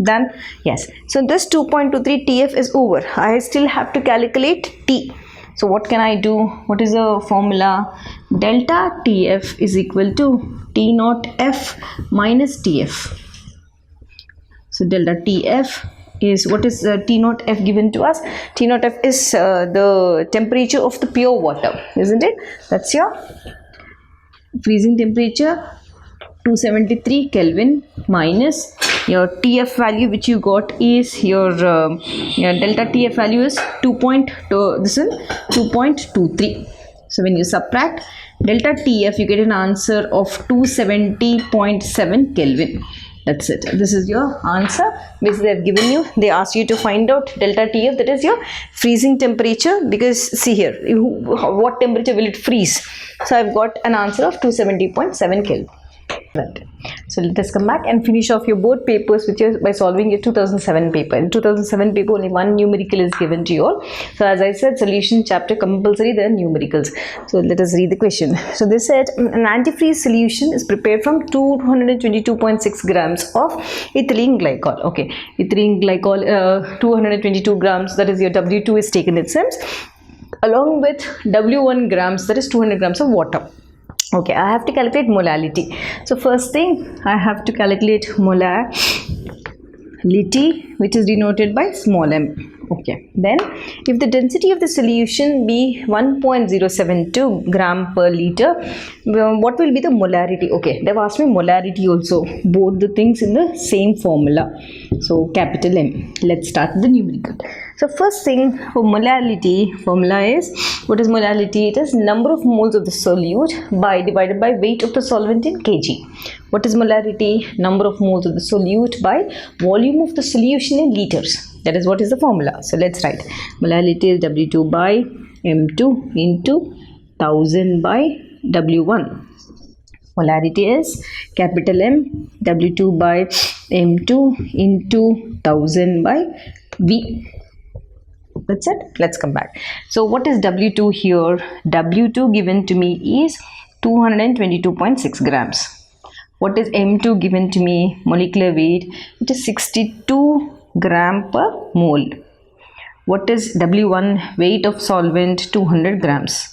Done. Yes, so this 2.23 TF is over. I still have to calculate T. So what can I do? What is the formula? Delta TF is equal to T naught F minus TF. So delta TF is, what is T naught F given to us? T naught F is the temperature of the pure water, isn't it? That's your freezing temperature, 273 Kelvin, minus your TF value which you got is your delta TF value is 2.23. So when you subtract delta TF, you get an answer of 270.7 Kelvin. That's it. This is your answer which they have given you. They ask you to find out delta TF, that is your freezing temperature, because see here, what temperature will it freeze? So I've got an answer of 270.7 Kelvin. Right. So let us come back and finish off your board papers by solving your 2007 paper. In 2007 paper, only one numerical is given to you all. So as I said, solution chapter compulsory, there are numericals. So let us read the question. So they said an antifreeze solution is prepared from 222.6 grams of ethylene glycol. Okay, ethylene glycol, 222 grams, that is your W2 is taken, it seems, along with W1 grams, that is 200 grams of water. Okay, I have to calculate molality. So first thing, I have to calculate molality, which is denoted by small m. Okay, then if the density of the solution be 1.072 gram per liter, what will be the molarity? Okay, they've asked me molarity also, both the things in the same formula. So capital M. Let's start the numerical. So first thing for molality, formula is, what is molality? It is number of moles of the solute divided by weight of the solvent in kg. What is molarity? Number of moles of the solute by volume of the solution in liters. That is what is the formula. So let's write. Molality is W2 by M2 into 1000 by W1. Molarity is capital M, W2 by M2 into 1000 by V. That's it. Let's come back. So what is W2 here? W2 given to me is 222.6 grams. What is M2 given to me? Molecular weight, it is 62 gram per mole. What is W1? Weight of solvent, 200 grams.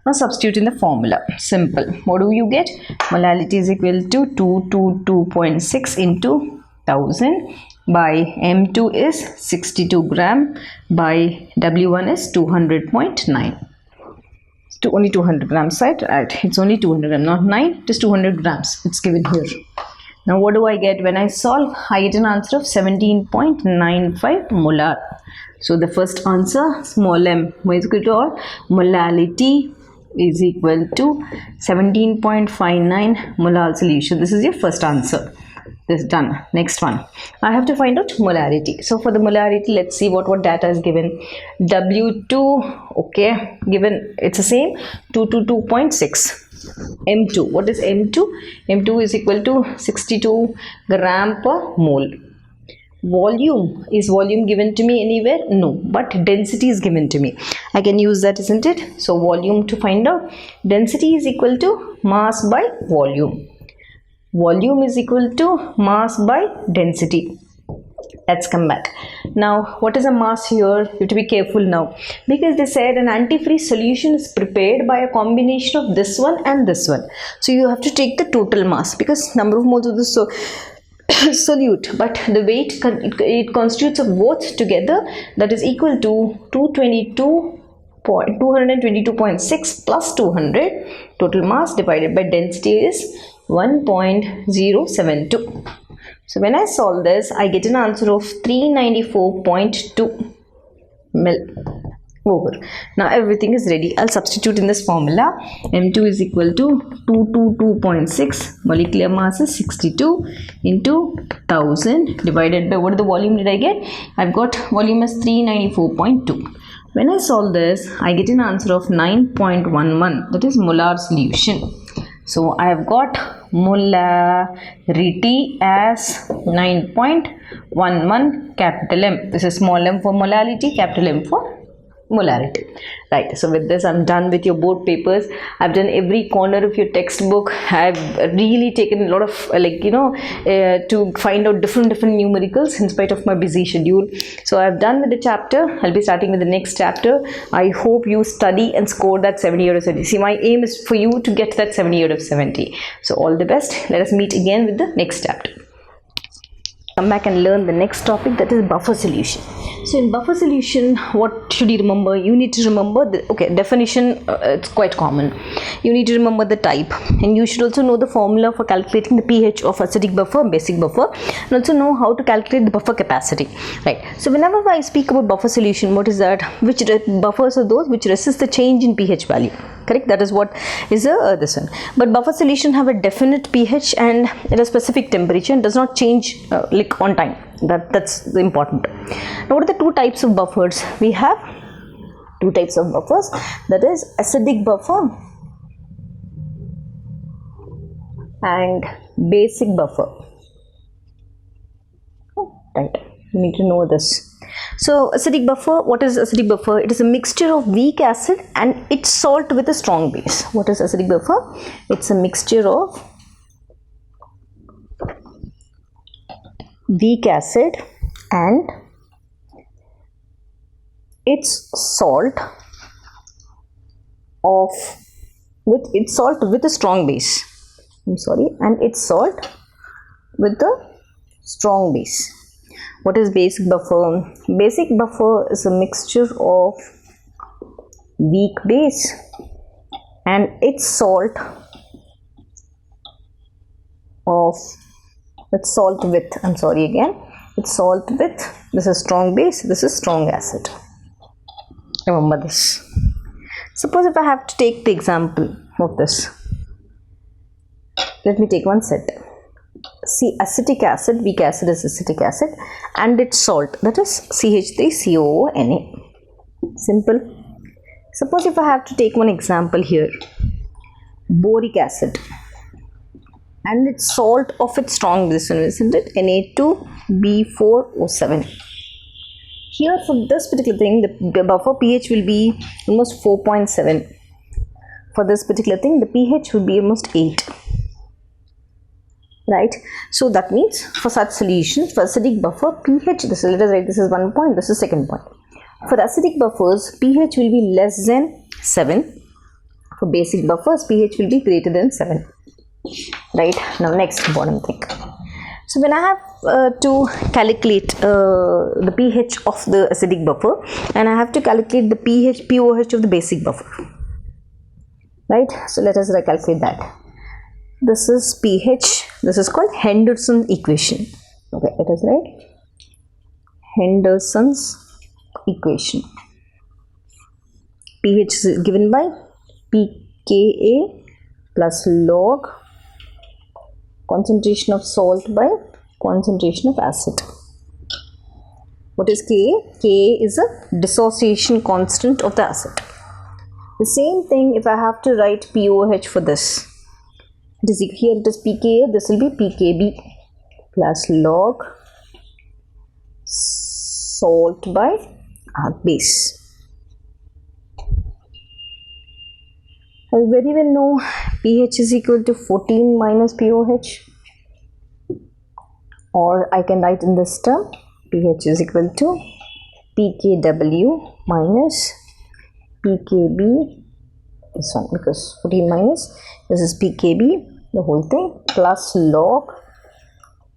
Now substitute in the formula. Simple. What do you get? Molality is equal to 222.6 into 1000 by M2 is 62 gram by W1 is 200.9. Only 200 grams, right? It's only 200 grams, not 9, it is 200 grams. It's given here. Now what do I get? When I solve, I get an answer of 17.95 molar. So the first answer, small m, is equal to all, molality is equal to 17.59 molar solution. This is your first answer. This is done. Next one, I have to find out molarity. So for the molarity, let's see what data is given. W2, okay, given, it's the same, 222.6. M2, what is M2? M2 is equal to 62 gram per mole. Volume, is volume given to me anywhere? No, but density is given to me. I can use that, isn't it? So volume to find out, density is equal to mass by volume. Volume is equal to mass by density. Let's come back. Now, what is a mass here? You have to be careful now, because they said an antifreeze solution is prepared by a combination of this one and this one. So you have to take the total mass, because number of moles of the solute, but the weight, it constitutes of both together, that is equal to 222.6 plus 200. Total mass divided by density is 1.072. So when I solve this, I get an answer of 394.2 mil over. Now everything is ready. I'll substitute in this formula. M2 is equal to 222.6, molecular mass is 62 into 1000 divided by, what is the volume did I get? I've got volume as 394.2. When I solve this, I get an answer of 9.11, that is molar solution. So I have got molarity as 9.11 capital M. This is small m for molality, capital M for molarity. Right, so with this I'm done with your board papers. I've done every corner of your textbook. I've really taken a lot of to find out different numericals in spite of my busy schedule. So I've done with the chapter. I'll be starting with the next chapter. I hope you study and score that 70 out of 70. See, my aim is for you to get that 70 out of 70. So all the best. Let us meet again with the next chapter. Come back and learn the next topic, that is buffer solution. So in buffer solution, what should you remember? You need to remember the definition. It's quite common. You need to remember the type, and you should also know the formula for calculating the pH of acidic buffer and basic buffer, and also know how to calculate the buffer capacity. Right. So whenever I speak about buffer solution, what is that? Which buffers are those which resist the change in pH value? Correct. That is what is this one. But buffer solution have a definite pH and at a specific temperature and does not change like on time. That's important. Now, what are the two types of buffers? We have two types of buffers. That is acidic buffer and basic buffer. Right, you need to know this. So acidic buffer, what is acidic buffer? It is a mixture of weak acid and its salt with a strong base. What is acidic buffer? It's a mixture of weak acid and its salt with a strong base. And its salt with a strong base. What is basic buffer? Basic buffer is a mixture of weak base and its salt with, this is strong base, this is strong acid. Remember this. Suppose if I have to take the example of this, let me take one set. See, acetic acid, weak acid is acetic acid, and its salt, that is CH3COONA. Simple. Suppose if I have to take one example here, boric acid, and its salt of its strong base, isn't it? Na2B4O7. Here for this particular thing, the buffer pH will be almost 4.7. For this particular thing, the pH will be almost 8. Right, so that means for such solutions, for acidic buffer, pH, this is 1 point, this is second point. For acidic buffers, pH will be less than 7. For basic buffers, pH will be greater than 7. Right, now next important thing. So when I have to calculate the pH of the acidic buffer, and I have to calculate the pOH of the basic buffer. Right, so let us calculate that. This is pH, this is called Henderson's equation. Okay, it is right. Henderson's equation. pH is given by pKa plus log concentration of salt by concentration of acid. What is Ka? Ka is a dissociation constant of the acid. The same thing if I have to write pOH for this. Here it is pKa, this will be pKb plus log salt by base. I very well know pH is equal to 14 minus pOH, or I can write in this term pH is equal to pKw minus pKb, this one, because 14 minus, this is pKb, the whole thing, plus log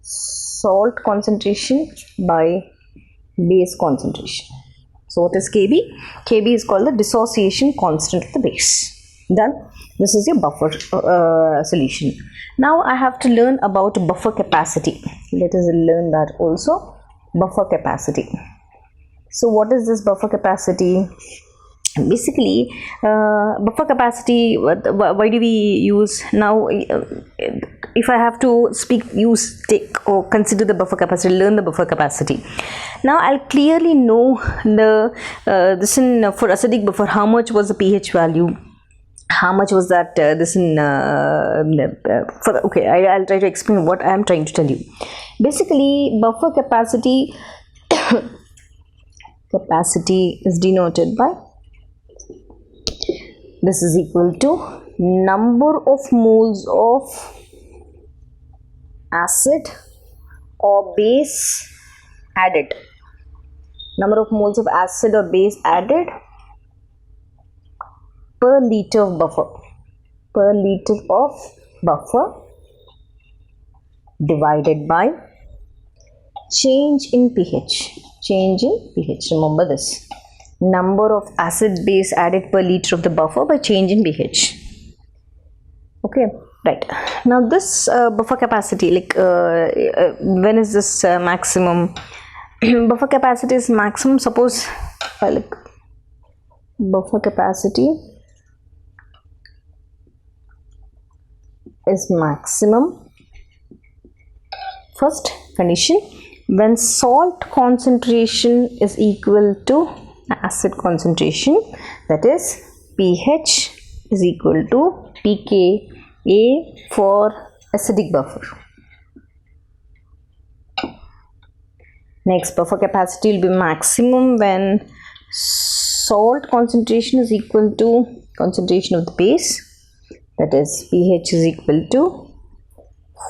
salt concentration by base concentration. So what is Kb? Kb is called the dissociation constant of the base. Done. This is your buffer solution. Now I have to learn about buffer capacity. Let us learn that also. Buffer capacity. So what is this buffer capacity? Basically, buffer capacity, why do we use now? If I have to consider the buffer capacity, learn the buffer capacity. Now I'll clearly know the for acidic buffer, how much was the pH value, how much was that I'll try to explain what I am trying to tell you. Basically, buffer capacity is denoted by, this is equal to number of moles of acid or base added. Number of moles of acid or base added per liter of buffer. Per liter of buffer divided by change in pH. Change in pH. Remember this. Number of acid base added per liter of the buffer by change in pH. Okay, right. Now this buffer capacity, when is this maximum? Buffer capacity is maximum. Suppose buffer capacity is maximum. First condition, when salt concentration is equal to acid concentration, that is pH is equal to pKa for acidic buffer. Next, buffer capacity will be maximum when salt concentration is equal to concentration of the base, that is pH is equal to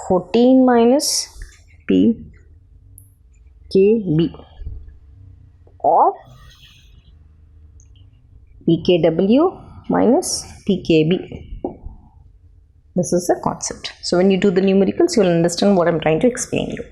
14 minus pKb or pKw minus pKb. This is the concept. So when you do the numericals, you will understand what I am trying to explain you.